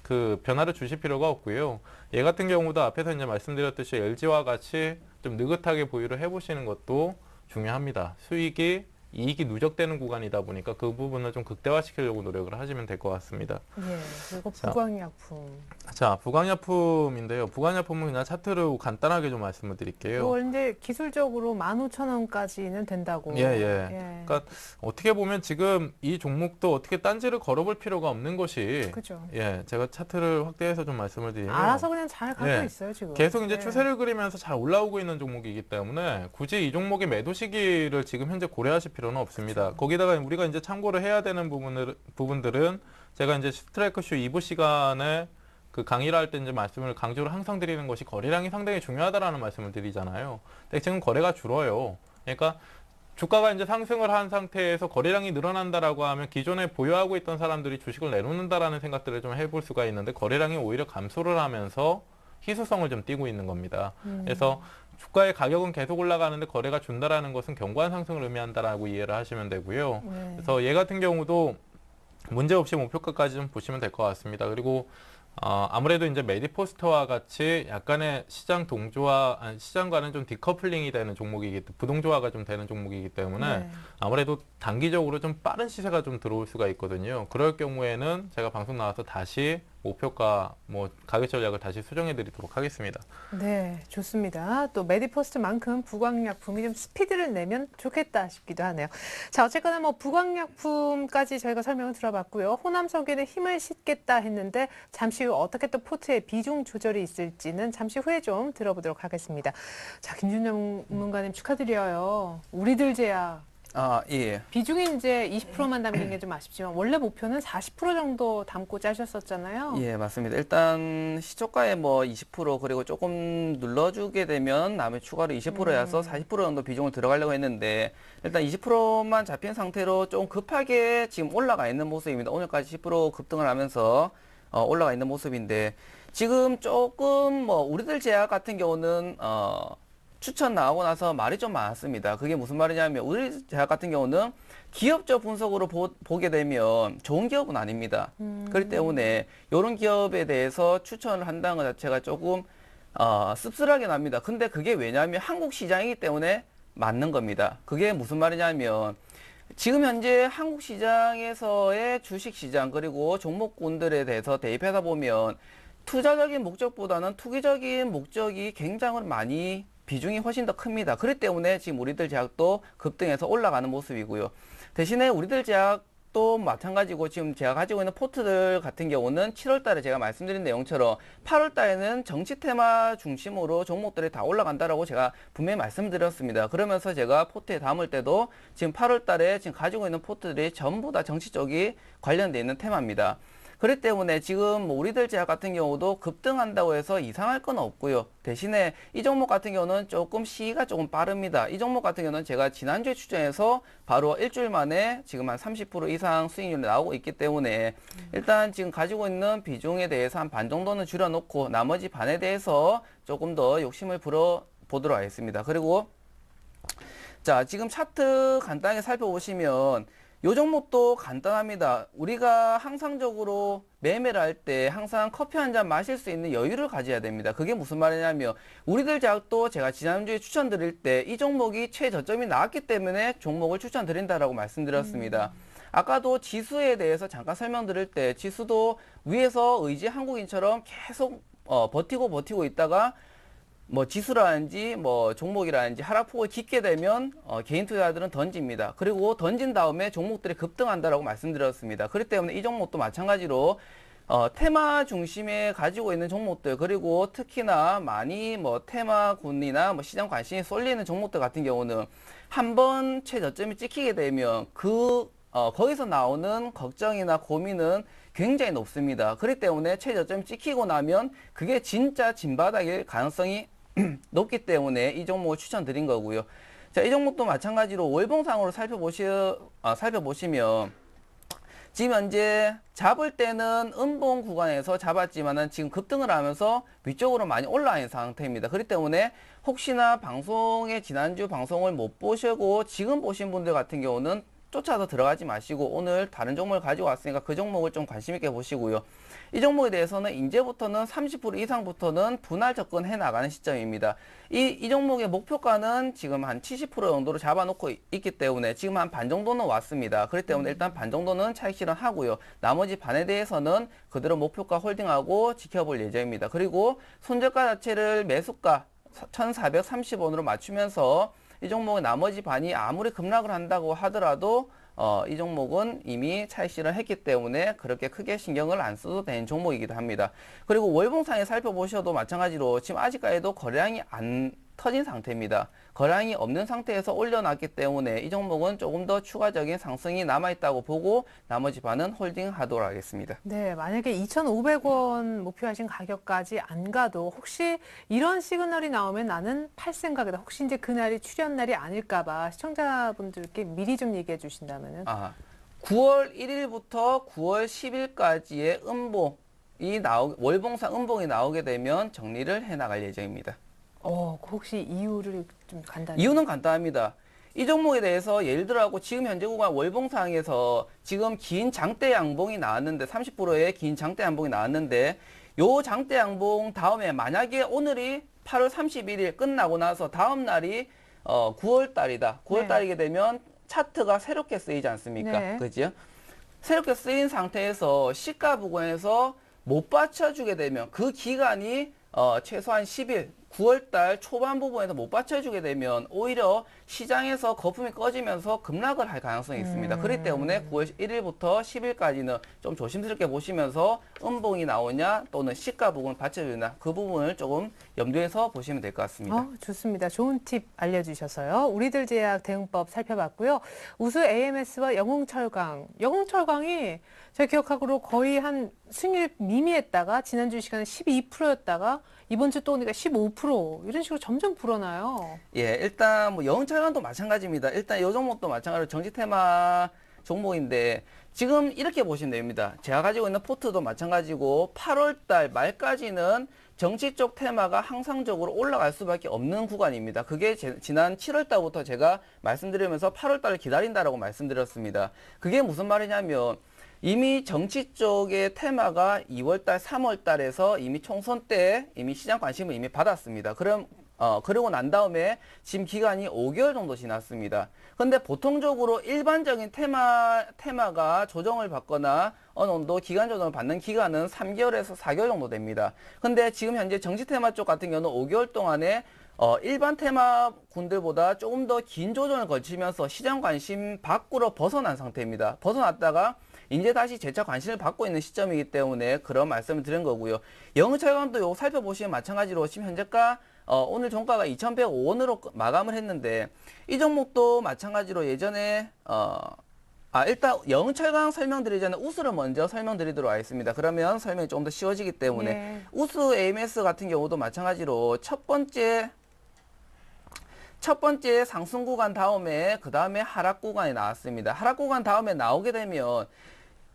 그 변화를 주실 필요가 없고요. 얘 같은 경우도 앞에서 이제 말씀드렸듯이 LG와 같이 좀 느긋하게 보유를 해보시는 것도 중요합니다. 이익이 누적되는 구간이다 보니까 그 부분을 좀 극대화시키려고 노력을 하시면 될 것 같습니다. 예, 그리고 부광약품. 자, 부광약품인데요. 부광약품은 그냥 차트로 간단하게 좀 말씀을 드릴게요. 이거 이제 기술적으로 15,000원까지는 된다고. 예. 그러니까 어떻게 보면 지금 이 종목도 어떻게 딴지를 걸어볼 필요가 없는 것이 그죠. 예, 제가 차트를 확대해서 좀 말씀을 드리면 알아서 그냥 잘 가고 예. 있어요, 지금. 계속 이제 예. 추세를 그리면서 잘 올라오고 있는 종목이기 때문에 굳이 이 종목의 매도 시기를 지금 현재 고려하실 필요는 없습니다. 그렇죠. 거기다가 우리가 이제 참고를 해야 되는 부분들은 제가 이제 스트라이크쇼 2부 시간에 그 강의를 할 때 이제 강조를 항상 드리는 것이 거래량이 상당히 중요하다라는 말씀을 드리잖아요. 근데 지금 거래가 줄어요. 그러니까 주가가 이제 상승을 한 상태에서 거래량이 늘어난다라고 하면 기존에 보유하고 있던 사람들이 주식을 내놓는다라는 생각들을 좀 해볼 수가 있는데 거래량이 오히려 감소를 하면서 희소성을 좀 띠고 있는 겁니다. 그래서 주가의 가격은 계속 올라가는데 거래가 준다라는 것은 견고한 상승을 의미한다라고 이해를 하시면 되고요. 그래서 얘 같은 경우도 문제없이 목표가까지 좀 보시면 될 것 같습니다. 그리고 아무래도 이제 메디포스터와 같이 약간의 시장과는 좀 디커플링이 되는 부동조화가 좀 되는 종목이기 때문에 아무래도 단기적으로 좀 빠른 시세가 좀 들어올 수가 있거든요. 그럴 경우에는 제가 방송 나와서 다시 목표가 가격 전략을 다시 수정해 드리도록 하겠습니다. 네, 좋습니다. 또 메디포스트만큼 부광약품이 좀 스피드를 내면 좋겠다 싶기도 하네요. 자, 어쨌거나 부광약품까지 저희가 설명을 들어봤고요. 호남석유는 힘을 싣겠다 했는데 잠시 후 어떻게 또 포트의 비중 조절이 있을지는 잠시 후에 좀 들어보도록 하겠습니다. 자, 김준영 전문가님 축하드려요. 우리들 제약. 예. 비중이 이제 20%만 담긴 게 좀 아쉽지만 원래 목표는 40% 정도 담고 짜셨었잖아요. 예, 맞습니다. 일단 시초가에 20% 그리고 조금 눌러주게 되면 남의 추가로 20%여서 40% 정도 비중을 들어가려고 했는데 일단 20%만 잡힌 상태로 좀 급하게 지금 올라가 있는 모습입니다. 오늘까지 10% 급등을 하면서 올라가 있는 모습인데 지금 조금 우리들 제약 같은 경우는 추천 나오고 나서 말이 좀 많았습니다. 그게 무슨 말이냐면 우리 제약 같은 경우는 기업적 분석으로 보게 되면 좋은 기업은 아닙니다. 그렇기 때문에 이런 기업에 대해서 추천을 한다는 것 자체가 조금 씁쓸하게 납니다. 근데 그게 왜냐하면 한국 시장이기 때문에 맞는 겁니다. 그게 무슨 말이냐면 지금 현재 한국 시장에서의 주식 시장 그리고 종목군들에 대해서 대입하다 보면 투자적인 목적보다는 투기적인 목적이 굉장히 많이 비중이 훨씬 더 큽니다. 그렇기 때문에 지금 우리들 제약도 급등해서 올라가는 모습이고요. 대신에 우리들 제약도 마찬가지고 지금 제가 가지고 있는 포트들 같은 경우는 7월 달에 제가 말씀드린 내용처럼 8월 달에는 정치 테마 중심으로 종목들이 다 올라간다라고 제가 분명히 말씀드렸습니다. 그러면서 제가 포트에 담을 때도 지금 8월 달에 지금 가지고 있는 포트들이 전부 다 정치 쪽이 관련되어 있는 테마입니다. 그렇기 때문에 지금 우리들 제약 같은 경우도 급등한다고 해서 이상할 건 없고요. 대신에 이 종목 같은 경우는 조금 시기가 조금 빠릅니다. 이 종목 같은 경우는 제가 지난주에 추천해서 바로 일주일 만에 지금 한 30% 이상 수익률이 나오고 있기 때문에 일단 지금 가지고 있는 비중에 대해서 한 반 정도는 줄여놓고 나머지 반에 대해서 조금 더 욕심을 불어보도록 하겠습니다. 그리고 자, 지금 차트 간단하게 살펴보시면 요 종목도 간단합니다. 우리가 항상적으로 매매를 할 때 항상 커피 한 잔 마실 수 있는 여유를 가져야 됩니다. 그게 무슨 말이냐면 우리들 제약도 제가 지난주에 추천드릴 때 이 종목이 최저점이 나왔기 때문에 종목을 추천드린다라고 말씀드렸습니다. 아까도 지수에 대해서 잠깐 설명드릴 때 지수도 위에서 의지 한국인처럼 계속 버티고 있다가 지수라든지 종목이라든지 하락폭을 깊게 되면 개인 투자자들은 던집니다. 그리고 던진 다음에 종목들이 급등한다라고 말씀드렸습니다. 그렇기 때문에 이 종목도 마찬가지로 테마 중심에 가지고 있는 종목들, 그리고 특히나 많이 뭐 테마군이나 뭐 시장 관심이 쏠리는 종목들 같은 경우는 한번 최저점이 찍히게 되면 거기서 나오는 걱정이나 고민은 굉장히 높습니다. 그렇기 때문에 최저점이 찍히고 나면 그게 진짜 진바닥일 가능성이 높기 때문에 이 종목을 추천드린 거고요. 자, 이 종목도 마찬가지로 월봉상으로 살펴보시면 지금 현재 잡을 때는 음봉 구간에서 잡았지만은 지금 급등을 하면서 위쪽으로 많이 올라와 있는 상태입니다. 그렇기 때문에 혹시나 지난주 방송을 못 보시고 지금 보신 분들 같은 경우는 쫓아서 들어가지 마시고 오늘 다른 종목을 가지고 왔으니까 그 종목을 좀 관심 있게 보시고요. 이 종목에 대해서는 이제부터는 30% 이상부터는 분할 접근해 나가는 시점입니다. 이 종목의 목표가는 지금 한 70% 정도로 잡아놓고 있기 때문에 지금 한 반 정도는 왔습니다. 그렇기 때문에 일단 반 정도는 차익 실현하고요. 나머지 반에 대해서는 그대로 목표가 홀딩하고 지켜볼 예정입니다. 그리고 손절가 자체를 매수가 1,430원으로 맞추면서 이 종목의 나머지 반이 아무리 급락을 한다고 하더라도 이 종목은 이미 차익 실현했기 때문에 그렇게 크게 신경을 안 써도 되는 종목이기도 합니다. 그리고 월봉상에 살펴보셔도 마찬가지로 지금 아직까지도 거래량이 안 터진 상태입니다. 거래량이 없는 상태에서 올려놨기 때문에 이 종목은 조금 더 추가적인 상승이 남아있다고 보고 나머지 반은 홀딩하도록 하겠습니다. 네, 만약에 2,500원 목표하신 가격까지 안 가도 혹시 이런 시그널이 나오면 나는 팔 생각이다. 혹시 이제 그날이 출현날이 아닐까봐 시청자분들께 미리 좀 얘기해 주신다면은. 9월 1일부터 9월 10일까지의 월봉상 음봉이 나오게 되면 정리를 해 나갈 예정입니다. 혹시 이유를 좀 간단히. 이유는 간단합니다. 이 종목에 대해서 예를 들어서 지금 현재 구간 월봉상에서 지금 긴 장대 양봉이 나왔는데 30%의 긴 장대 양봉이 나왔는데 요 장대 양봉 다음에 만약에 오늘이 8월 31일 끝나고 나서 다음 날이 9월 달이다. 9월 달이게 되면 차트가 새롭게 쓰이지 않습니까? 네. 그죠? 새롭게 쓰인 상태에서 시가 부근에서 못 받쳐주게 되면 그 기간이 최소한 10일, 9월달 초반 부분에서 못 받쳐주게 되면 오히려 시장에서 거품이 꺼지면서 급락을 할 가능성이 있습니다. 그렇기 때문에 9월 1일부터 10일까지는 좀 조심스럽게 보시면서 음봉이 나오냐 또는 시가 부분을 받쳐주냐 그 부분을 조금 염두에서 보시면 될 것 같습니다. 좋습니다. 좋은 팁 알려주셔서요. 우리들 제약 대응법 살펴봤고요. 우수 AMS와 영웅철강이 제가 기억하기로 거의 한 수익률 미미했다가 지난주 시간에 12%였다가 이번 주 또 오니까 15% 이런 식으로 점점 불어나요. 예, 일단 뭐 영웅철강도 마찬가지입니다. 일단 이 종목도 마찬가지로 정치 테마 종목인데 지금 이렇게 보시면 됩니다. 제가 가지고 있는 포트도 마찬가지고 8월달 말까지는 정치 쪽 테마가 항상적으로 올라갈 수밖에 없는 구간입니다. 그게 지난 7월달부터 제가 말씀드리면서 8월달을 기다린다라고 말씀드렸습니다. 그게 무슨 말이냐면 이미 정치 쪽의 테마가 2월달, 3월달에서 이미 총선 때 이미 시장 관심을 이미 받았습니다. 그러고 난 다음에 지금 기간이 5개월 정도 지났습니다. 근데 보통적으로 일반적인 테마가 조정을 받거나 어느 정도 기간 조정을 받는 기간은 3개월에서 4개월 정도 됩니다. 근데 지금 현재 정치 테마 쪽 같은 경우는 5개월 동안에 일반 테마군들보다 조금 더 긴 조정을 거치면서 시장 관심 밖으로 벗어난 상태입니다. 벗어났다가 이제 다시 재차 관심을 받고 있는 시점이기 때문에 그런 말씀을 드린 거고요. 영웅철강도 요거 살펴보시면 마찬가지로 지금 현재가 오늘 종가가 2,105원으로 마감을 했는데 이 종목도 마찬가지로 예전에 일단 영웅철강 설명드리기 전에 우수를 먼저 설명드리도록 하겠습니다. 그러면 설명이 조금 더 쉬워지기 때문에 우수 AMS 같은 경우도 마찬가지로 첫 번째 상승 구간 다음에 그 다음에 하락 구간이 나왔습니다. 하락 구간 다음에 나오게 되면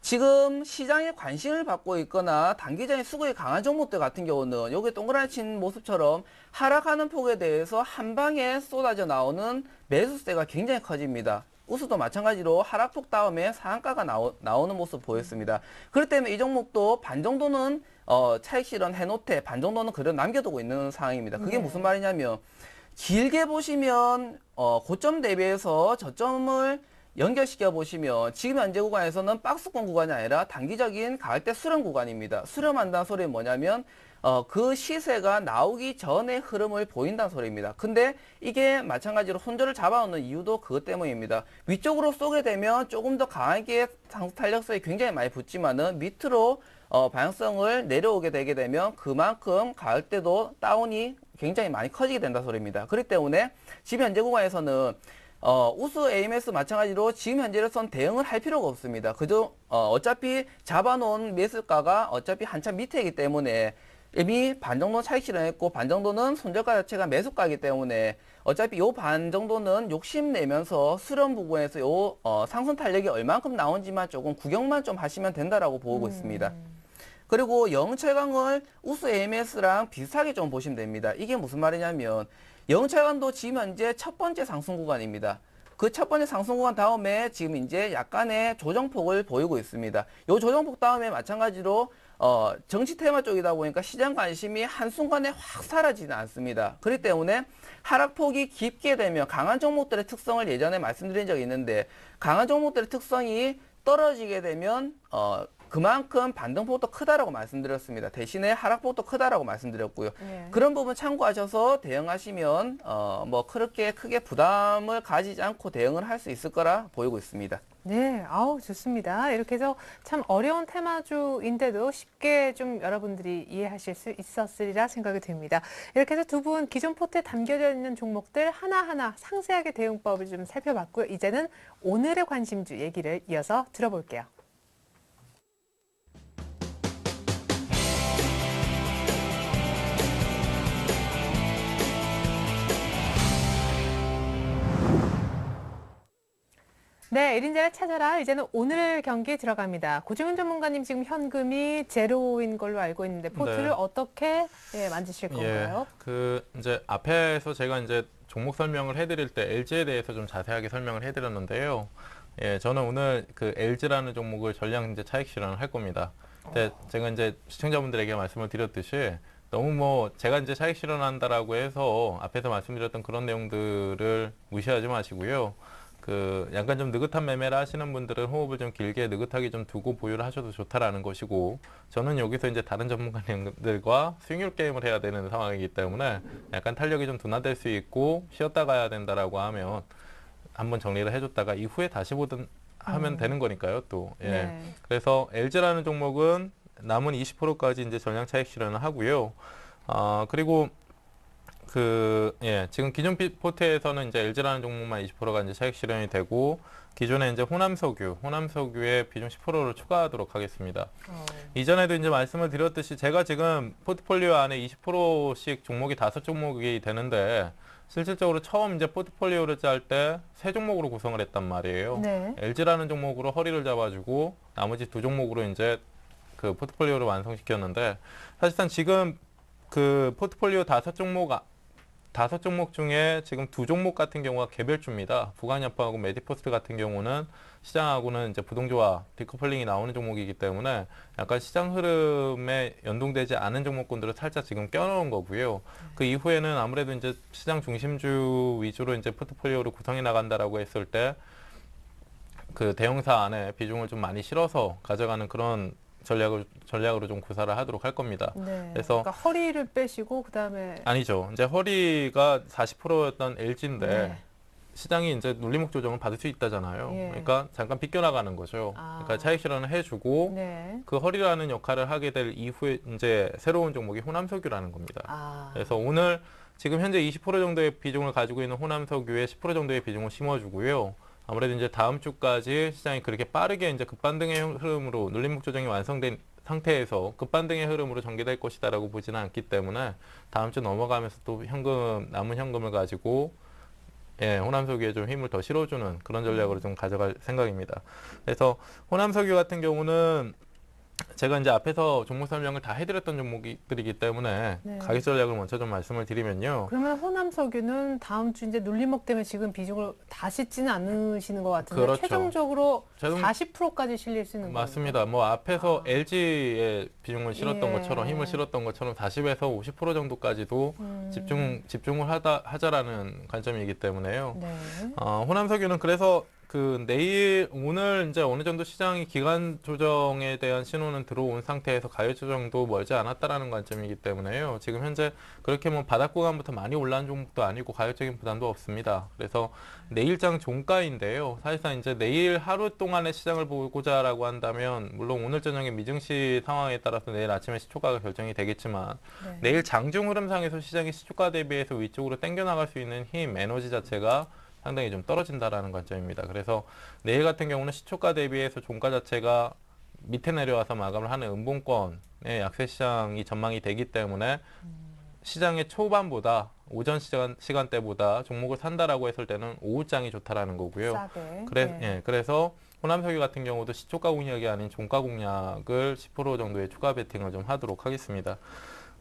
지금 시장에 관심을 받고 있거나 단기적인 수급이 강한 종목들 같은 경우는 여기 동그라미 친 모습처럼 하락하는 폭에 대해서 한 방에 쏟아져 나오는 매수세가 굉장히 커집니다. 우수도 마찬가지로 하락폭 다음에 상한가가 나오는 모습 보였습니다. 그렇기 때문에 이 종목도 반 정도는 차익 실현 해놓되 반 정도는 그대로 남겨두고 있는 상황입니다. 그게 무슨 말이냐면 길게 보시면 고점 대비해서 저점을 연결시켜 보시면 지금 현재 구간에서는 박스권 구간이 아니라 단기적인 가격대 수렴 구간입니다. 수렴한다는 소리는 뭐냐면 그 시세가 나오기 전에 흐름을 보인다는 소리입니다. 근데 이게 마찬가지로 손절을 잡아오는 이유도 그것 때문입니다. 위쪽으로 쏘게 되면 조금 더 강하게 상승 탄력성이 굉장히 많이 붙지만은 밑으로 방향성을 내려오게 되게 되면 그만큼 가격대도 다운이 굉장히 많이 커지게 된다 소리입니다. 그렇기 때문에 지금 현재 구간에서는 우수 AMS 마찬가지로 지금 현재로선 대응을 할 필요가 없습니다. 그저 어차피 잡아놓은 매수가가 어차피 한참 밑에이기 때문에 이미 반 정도 차익 실현했고 반 정도는 손절가 자체가 매수가이기 때문에 어차피 요 반 정도는 욕심내면서 수렴 부분에서 요 상승 탄력이 얼만큼 나온지만 조금 구경만 좀 하시면 된다라고 보고 있습니다. 그리고 영철강을 우수 AMS랑 비슷하게 좀 보시면 됩니다. 이게 무슨 말이냐면 영철강도 지금 현재 첫 번째 상승 구간입니다. 그 첫 번째 상승 구간 다음에 지금 이제 약간의 조정폭을 보이고 있습니다. 요 조정폭 다음에 마찬가지로 정치 테마 쪽이다 보니까 시장 관심이 한순간에 확 사라지는 않습니다. 그렇기 때문에 하락폭이 깊게 되면 강한 종목들의 특성을 예전에 말씀드린 적이 있는데 강한 종목들의 특성이 떨어지게 되면 그만큼 반등폭도 크다라고 말씀드렸습니다. 대신에 하락폭도 크다라고 말씀드렸고요. 네. 그런 부분 참고하셔서 대응하시면 뭐 그렇게 크게 부담을 가지지 않고 대응을 할 수 있을 거라 보이고 있습니다. 네, 아우 좋습니다. 이렇게 해서 참 어려운 테마주인데도 쉽게 좀 여러분들이 이해하실 수 있었으리라 생각이 듭니다. 이렇게 해서 두 분 기존 포트에 담겨져 있는 종목들 하나하나 상세하게 대응법을 좀 살펴봤고요. 이제는 오늘의 관심주 얘기를 이어서 들어볼게요. 네, 1인자를 찾아라. 이제는 오늘 경기 들어갑니다. 고중현 전문가님 지금 현금이 제로인 걸로 알고 있는데 포트를 네. 어떻게 만드실 건가요? 이제 앞에서 제가 이제 종목 설명을 해드릴 때 LG에 대해서 좀 자세하게 설명을 해드렸는데요. 예, 저는 오늘 그 LG라는 종목을 전량 이제 차익 실현을 할 겁니다. 근데 제가 이제 시청자분들에게 말씀을 드렸듯이 너무 뭐 제가 이제 차익 실현한다라고 해서 앞에서 말씀드렸던 그런 내용들을 무시하지 마시고요. 약간 좀 느긋한 매매를 하시는 분들은 호흡을 좀 길게 느긋하게 좀 두고 보유를 하셔도 좋다라는 것이고, 저는 여기서 이제 다른 전문가님들과 수익률 게임을 해야 되는 상황이기 때문에 약간 탄력이 좀 둔화될 수 있고 쉬었다 가야 된다라고 하면 한번 정리를 해줬다가 이후에 다시 보든 하면 되는 거니까요, 또. 예. 네. 그래서 LG라는 종목은 남은 20%까지 이제 전량 차익 실현을 하고요. 그리고 지금 기존 포트에서는 이제 LG라는 종목만 20%가 이제 차익 실현이 되고, 기존에 이제 호남석유의 비중 10%를 추가하도록 하겠습니다. 이전에도 이제 말씀을 드렸듯이 제가 지금 포트폴리오 안에 20%씩 종목이 5종목이 되는데, 실질적으로 처음 이제 포트폴리오를 짤 때 3종목으로 구성을 했단 말이에요. 네. LG라는 종목으로 허리를 잡아주고, 나머지 2종목으로 이제 그 포트폴리오를 완성시켰는데, 사실상 지금 그 포트폴리오 5종목 중에 지금 2종목 같은 경우가 개별주입니다. 부강약품하고 메디포스트 같은 경우는 시장하고는 이제 부동조화, 디커플링이 나오는 종목이기 때문에 약간 시장 흐름에 연동되지 않은 종목군들을 살짝 지금 껴놓은 거고요. 그 이후에는 아무래도 이제 시장 중심주 위주로 이제 포트폴리오를 구성해 나간다라고 했을 때 그 대형사 안에 비중을 좀 많이 실어서 가져가는 그런 전략으로 좀 구사를 하도록 할 겁니다. 네. 그래서 그러니까 허리를 빼시고 그다음에 아니죠. 이제 허리가 40%였던 LG인데 네. 시장이 이제 눌림목 조정을 받을 수 있다잖아요. 예. 그러니까 잠깐 빗겨나가는 거죠. 그러니까 차익 실현을 해주고 네. 그 허리라는 역할을 하게 될 이후에 이제 새로운 종목이 호남석유라는 겁니다. 그래서 오늘 지금 현재 20% 정도의 비중을 가지고 있는 호남석유에 10% 정도의 비중을 심어주고요. 아무래도 이제 다음 주까지 시장이 그렇게 빠르게 이제 급반등의 흐름으로 눌림목 조정이 완성된 상태에서 급반등의 흐름으로 전개될 것이다라고 보지는 않기 때문에 다음 주 넘어가면서 또 남은 현금을 가지고 호남석유에 좀 힘을 더 실어주는 그런 전략으로 좀 가져갈 생각입니다. 그래서 호남석유 같은 경우는 제가 이제 앞에서 종목 설명을 다 해드렸던 종목들이기 때문에 네. 가격 전략을 먼저 좀 말씀을 드리면요. 그러면 호남석유는 다음 주 이제 눌림목 때문에 지금 비중을 다 씻지는 않으시는 것 같은데 그렇죠. 최종적으로 40%까지 실릴 수 있는 맞습니다. 겁니까? 뭐 앞에서 LG에 비중을 실었던 예. 것처럼 힘을 실었던 것처럼 40에서 50% 정도까지도 집중을 하자라는 관점이기 때문에요. 네. 호남석유는 그래서 오늘 이제 어느 정도 시장이 기간 조정에 대한 신호는 들어온 상태에서 가격 조정도 멀지 않았다라는 관점이기 때문에요. 지금 현재 그렇게 뭐 바닥 구간부터 많이 올라온 종목도 아니고 가격적인 부담도 없습니다. 그래서 내일장 종가인데요. 사실상 이제 내일 하루 동안의 시장을 보고자라고 한다면 물론 오늘 저녁에 미증시 상황에 따라서 내일 아침에 시초가가 결정이 되겠지만 네. 내일 장중 흐름상에서 시장이 시초가 대비해서 위쪽으로 당겨 나갈 수 있는 힘, 에너지 자체가 상당히 좀 떨어진다라는 관점입니다. 그래서 내일 같은 경우는 시초가 대비해서 종가 자체가 밑에 내려와서 마감을 하는 음봉권의 약세 시장이 전망이 되기 때문에 시장의 초반보다 오전 시간대보다 종목을 산다라고 했을 때는 오후장이 좋다라는 거고요. 싸게. 그래서 호남석유 같은 경우도 시초가 공략이 아닌 종가 공략을 10% 정도의 추가 베팅을 좀 하도록 하겠습니다.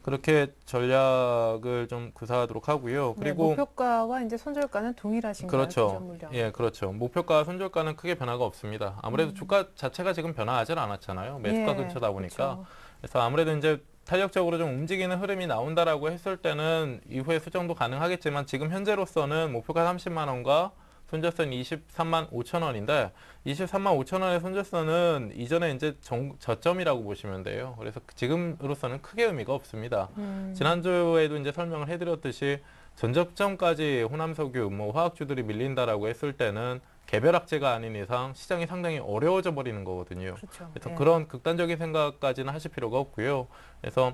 그렇게 전략을 좀 구사하도록 하고요. 그리고 목표가와 이제 손절가는 동일하신가요? 그렇죠. 기존 물량. 예, 그렇죠. 목표가 손절가는 크게 변화가 없습니다. 아무래도 주가 자체가 지금 변화하지 않았잖아요. 매수가 근처다 보니까. 그렇죠. 그래서 아무래도 이제 탄력적으로 좀 움직이는 흐름이 나온다라고 했을 때는 이후에 수정도 가능하겠지만 지금 현재로서는 목표가 30만 원과 손절선 23만 5천 원인데 23만 5천 원의 손절선은 이전에 이제 저점이라고 보시면 돼요. 그래서 지금으로서는 크게 의미가 없습니다. 지난주에도 이제 설명을 해드렸듯이 전저점까지 호남석유, 뭐 화학주들이 밀린다라고 했을 때는 개별 악재가 아닌 이상 시장이 상당히 어려워져 버리는 거거든요. 그렇죠. 그래서 그런 극단적인 생각까지는 하실 필요가 없고요. 그래서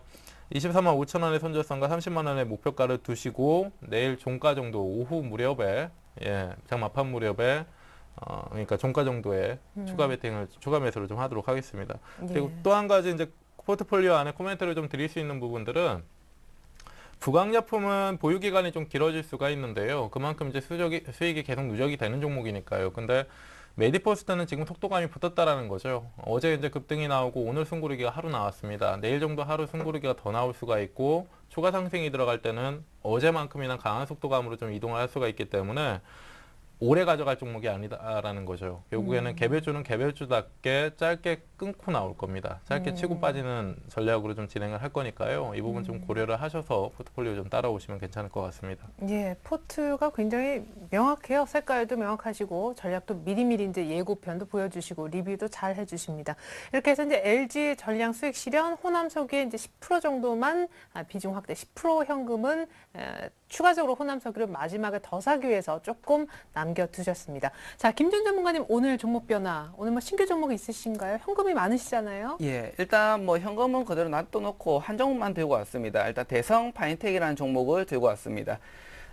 23만 5천 원의 손절선과 30만 원의 목표가를 두시고 내일 종가 정도 오후 무렵에 장마판 무렵에 그러니까 종가 정도의 추가 매수를 좀 하도록 하겠습니다. 그리고 또 한 가지 이제 포트폴리오 안에 코멘트를 좀 드릴 수 있는 부분들은 부강약품은 보유 기간이 좀 길어질 수가 있는데요. 그만큼 이제 수익이 계속 누적이 되는 종목이니까요. 근데 메디포스트는 지금 속도감이 붙었다라는 거죠. 어제 이제 급등이 나오고 오늘 숨고르기가 하루 나왔습니다. 내일 정도 하루 숨고르기가 더 나올 수가 있고 추가 상승이 들어갈 때는 어제만큼이나 강한 속도감으로 좀 이동을 할 수가 있기 때문에 오래 가져갈 종목이 아니다라는 거죠. 결국에는 개별주는 개별주답게 짧게 끊고 나올 겁니다. 짧게 치고 빠지는 전략으로 좀 진행을 할 거니까요. 이 부분 좀 고려를 하셔서 포트폴리오 좀 따라오시면 괜찮을 것 같습니다. 예, 포트가 굉장히 명확해요. 색깔도 명확하시고 전략도 미리미리 이제 예고편도 보여주시고 리뷰도 잘 해주십니다. 이렇게 해서 이제 LG 전량 수익 실현, 호남석유의 이제 10% 정도만 비중 확대, 10% 현금은 추가적으로 호남석유를 마지막에 더 사기 위해서 조금 남겨두셨습니다. 자, 김준 전문가님 오늘 종목 변화, 오늘 뭐 신규 종목 있으신가요? 현금이 많으시잖아요. 예, 일단 뭐 현금은 그대로 놔둬놓고 한 종목만 들고 왔습니다. 일단 대성 파인텍이라는 종목을 들고 왔습니다.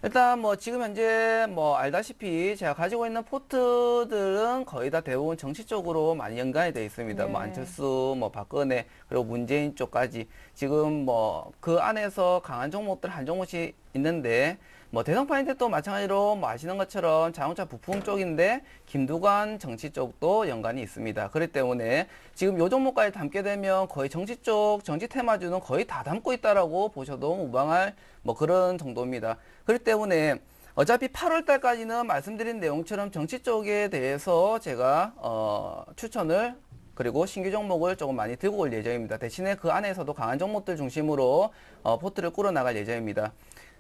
일단 뭐 지금 현재 뭐 알다시피 제가 가지고 있는 포트들은 거의 다 대부분 정치 쪽으로 많이 연관이 되어 있습니다. 네. 뭐 안철수, 뭐 박근혜, 그리고 문재인 쪽까지 지금 뭐 그 안에서 강한 종목들 한 종목씩 있는데 뭐 대성 파인텍도 마찬가지로 뭐 아시는 것처럼 자동차 부품 쪽인데 김두관 정치 쪽도 연관이 있습니다. 그렇기 때문에 지금 요 종목까지 담게 되면 거의 정치 쪽, 정치 테마주는 거의 다 담고 있다라고 보셔도 무방할 뭐 그런 정도입니다. 그렇기 때문에 어차피 8월 달까지는 말씀드린 내용처럼 정치 쪽에 대해서 제가 추천을 그리고 신규 종목을 조금 많이 들고 올 예정입니다. 대신에 그 안에서도 강한 종목들 중심으로 포트를 꾸려나갈 예정입니다.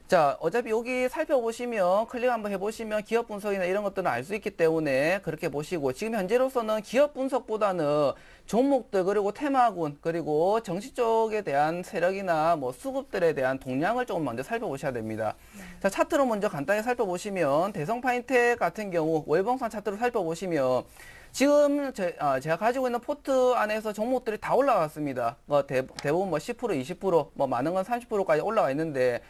자, 어차피 여기 살펴보시면 클릭 한번 해보시면 기업 분석이나 이런 것들은 알 수 있기 때문에 그렇게 보시고 지금 현재로서는 기업 분석보다는 종목들 그리고 테마군 그리고 정치 쪽에 대한 세력이나 뭐 수급들에 대한 동향을 조금 먼저 살펴보셔야 됩니다. 자, 차트로 먼저 간단히 살펴보시면 대성 파인텍 같은 경우 월봉상 차트로 살펴보시면 지금 제가 가지고 있는 포트 안에서 종목들이 다 올라왔습니다. 대부분 뭐 10%, 20%, 뭐 많은 건 30%까지 올라와 있는데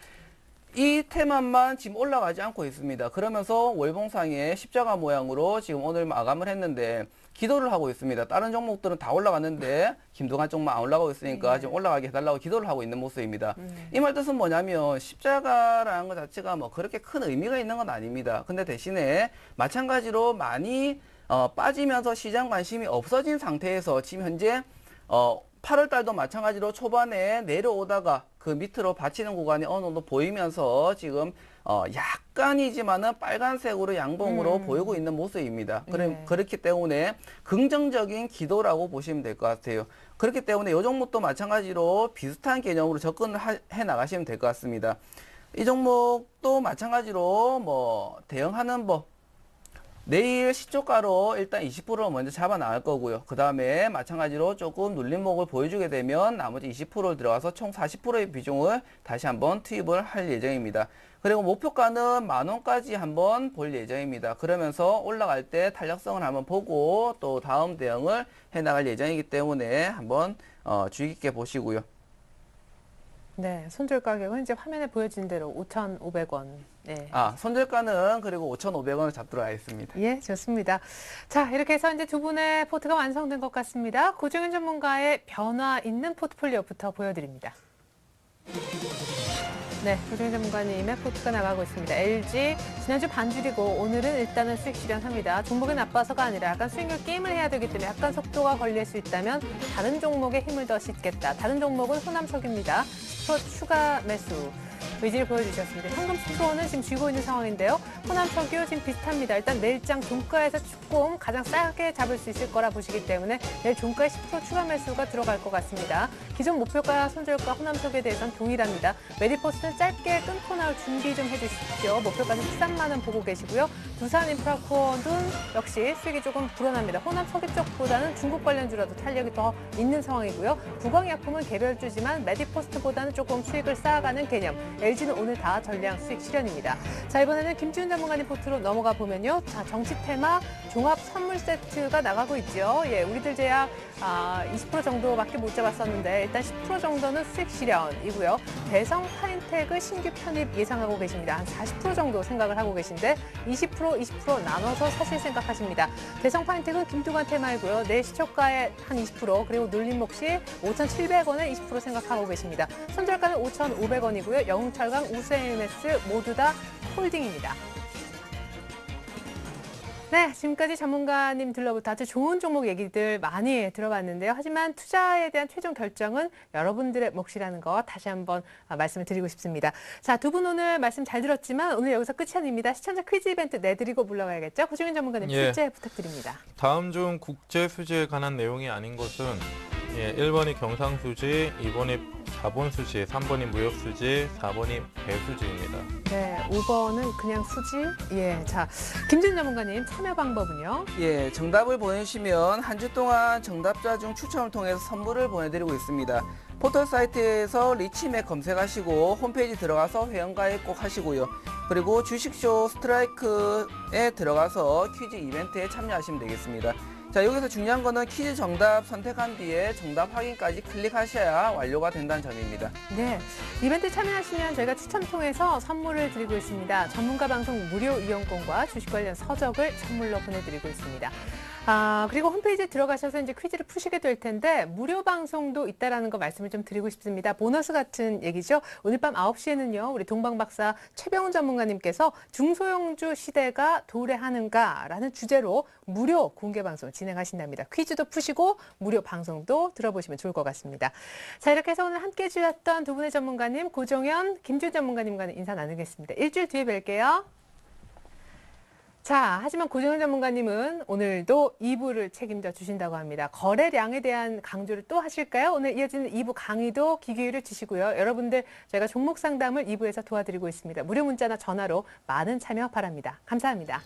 이 테마만 지금 올라가지 않고 있습니다. 그러면서 월봉상의 십자가 모양으로 지금 오늘 마감을 했는데 기도를 하고 있습니다. 다른 종목들은 다 올라갔는데 김두관 쪽만 안 올라가고 있으니까 지금 올라가게 해달라고 기도를 하고 있는 모습입니다. 이 말 뜻은 뭐냐면 십자가라는 것 자체가 뭐 그렇게 큰 의미가 있는 건 아닙니다. 근데 대신에 마찬가지로 많이 빠지면서 시장 관심이 없어진 상태에서 지금 현재 8월 달도 마찬가지로 초반에 내려오다가 그 밑으로 받치는 구간이 어느 정도 보이면서 지금 약간이지만은 빨간색으로 양봉으로 보이고 있는 모습입니다. 그렇기 때문에 긍정적인 기도라고 보시면 될 것 같아요. 그렇기 때문에 이 종목도 마찬가지로 비슷한 개념으로 접근을 해 나가시면 될 것 같습니다. 이 종목도 마찬가지로 뭐 대응하는 법 내일 시초가로 일단 20%를 먼저 잡아 나갈 거고요. 그 다음에 마찬가지로 조금 눌림목을 보여주게 되면 나머지 20%를 들어가서 총 40%의 비중을 다시 한번 투입을 할 예정입니다. 그리고 목표가는 10,000원까지 한번 볼 예정입니다. 그러면서 올라갈 때 탄력성을 한번 보고 또 다음 대응을 해나갈 예정이기 때문에 한번 주의 깊게 보시고요. 네, 손절 가격은 이제 화면에 보여진 대로 5,500원. 네. 손절가는 그리고 5,500원을 잡도록 하겠습니다. 예, 좋습니다. 자, 이렇게 해서 이제 두 분의 포트가 완성된 것 같습니다. 고정현 전문가의 변화 있는 포트폴리오부터 보여드립니다. 네, 고정현 전문가님의 포트가 나가고 있습니다. LG, 지난주 반줄이고 오늘은 일단은 수익 실현합니다. 종목이 나빠서가 아니라 약간 수익률 게임을 해야 되기 때문에 약간 속도가 걸릴 수 있다면 다른 종목에 힘을 더 싣겠다. 다른 종목은 호남석입니다. 10% 추가 매수. 의지를 보여주셨습니다. 현금 수소는 지금 쥐고 있는 상황인데요. 호남석유 지금 비슷합니다. 일단 내일장 종가에서 조금 가장 싸게 잡을 수 있을 거라 보시기 때문에 내일 종가에 10% 추가 매수가 들어갈 것 같습니다. 기존 목표가 손절가 호남석유에 대해서는 동일합니다. 메디포스는 짧게 끊고 나올 준비 좀 해주십시오. 목표가는 13만 원 보고 계시고요. 두산인프라코어는 역시 수익이 조금 불어납니다. 호남석유 쪽보다는 중국 관련주라도 탄력이 더 있는 상황이고요. 구광약품은 개별주지만 메디포스트보다는 조금 수익을 쌓아가는 개념. LG는 오늘 다 전량 수익 실현입니다. 자, 이번에는 김지훈 전문가님 포트로 넘어가 보면요. 자, 정치 테마 종합 선물 세트가 나가고 있죠. 예, 우리들 제약 20% 정도밖에 못 잡았었는데 일단 10% 정도는 수익 실현이고요. 대성 파인텍을 신규 편입 예상하고 계십니다. 한 40% 정도 생각을 하고 계신데 20% 나눠서 사실 생각하십니다. 대성 파인텍은 김두관 테마이고요. 내일 시초가에 한 20% 그리고 눌림목 시 5,700원에 20% 생각하고 계십니다. 손절가는 5,500원이고요. 영웅철강, 우스NS 모두 다 홀딩입니다. 네, 지금까지 전문가님 들로부터 아주 좋은 종목 얘기들 많이 들어봤는데요. 하지만 투자에 대한 최종 결정은 여러분들의 몫이라는 거 다시 한번 말씀을 드리고 싶습니다. 자, 두 분 오늘 말씀 잘 들었지만 오늘 여기서 끝이 아닙니다. 시청자 퀴즈 이벤트 내드리고 물러가야겠죠? 고정현 전문가님 출제 부탁드립니다. 다음 중 국제 수지에 관한 내용이 아닌 것은 1번이 경상수지, 2번이 자본수지, 3번이 무역수지, 4번이 배수지입니다. 네, 5번은 그냥 수지. 예, 자, 김준 전문가님 참여 방법은요? 예, 정답을 보내주시면 한 주 동안 정답자 중 추첨을 통해서 선물을 보내드리고 있습니다. 포털 사이트에서 리치맥 검색하시고 홈페이지 들어가서 회원가입 꼭 하시고요. 그리고 주식쇼 스트라이크에 들어가서 퀴즈 이벤트에 참여하시면 되겠습니다. 자, 여기서 중요한 거는 퀴즈 정답 선택한 뒤에 정답 확인까지 클릭하셔야 완료가 된다는 점입니다. 네, 이벤트 참여하시면 저희가 추첨 통해서 선물을 드리고 있습니다. 전문가 방송 무료 이용권과 주식 관련 서적을 선물로 보내드리고 있습니다. 그리고 홈페이지에 들어가셔서 이제 퀴즈를 푸시게 될 텐데 무료 방송도 있다라는 거 말씀을 좀 드리고 싶습니다. 보너스 같은 얘기죠. 오늘 밤 9시에는요. 우리 동방박사 최병훈 전문가님께서 중소형주 시대가 도래하는가라는 주제로 무료 공개 방송 진행하신답니다. 퀴즈도 푸시고 무료 방송도 들어보시면 좋을 것 같습니다. 자, 이렇게 해서 오늘 함께해 주셨던 두 분의 전문가님 고정현, 김준 전문가님과는 인사 나누겠습니다. 일주일 뒤에 뵐게요. 자, 하지만 고정현 전문가님은 오늘도 2부를 책임져 주신다고 합니다. 거래량에 대한 강조를 또 하실까요? 오늘 이어지는 2부 강의도 귀 기울여 주시고요. 여러분들 저희가 종목 상담을 2부에서 도와드리고 있습니다. 무료 문자나 전화로 많은 참여 바랍니다. 감사합니다.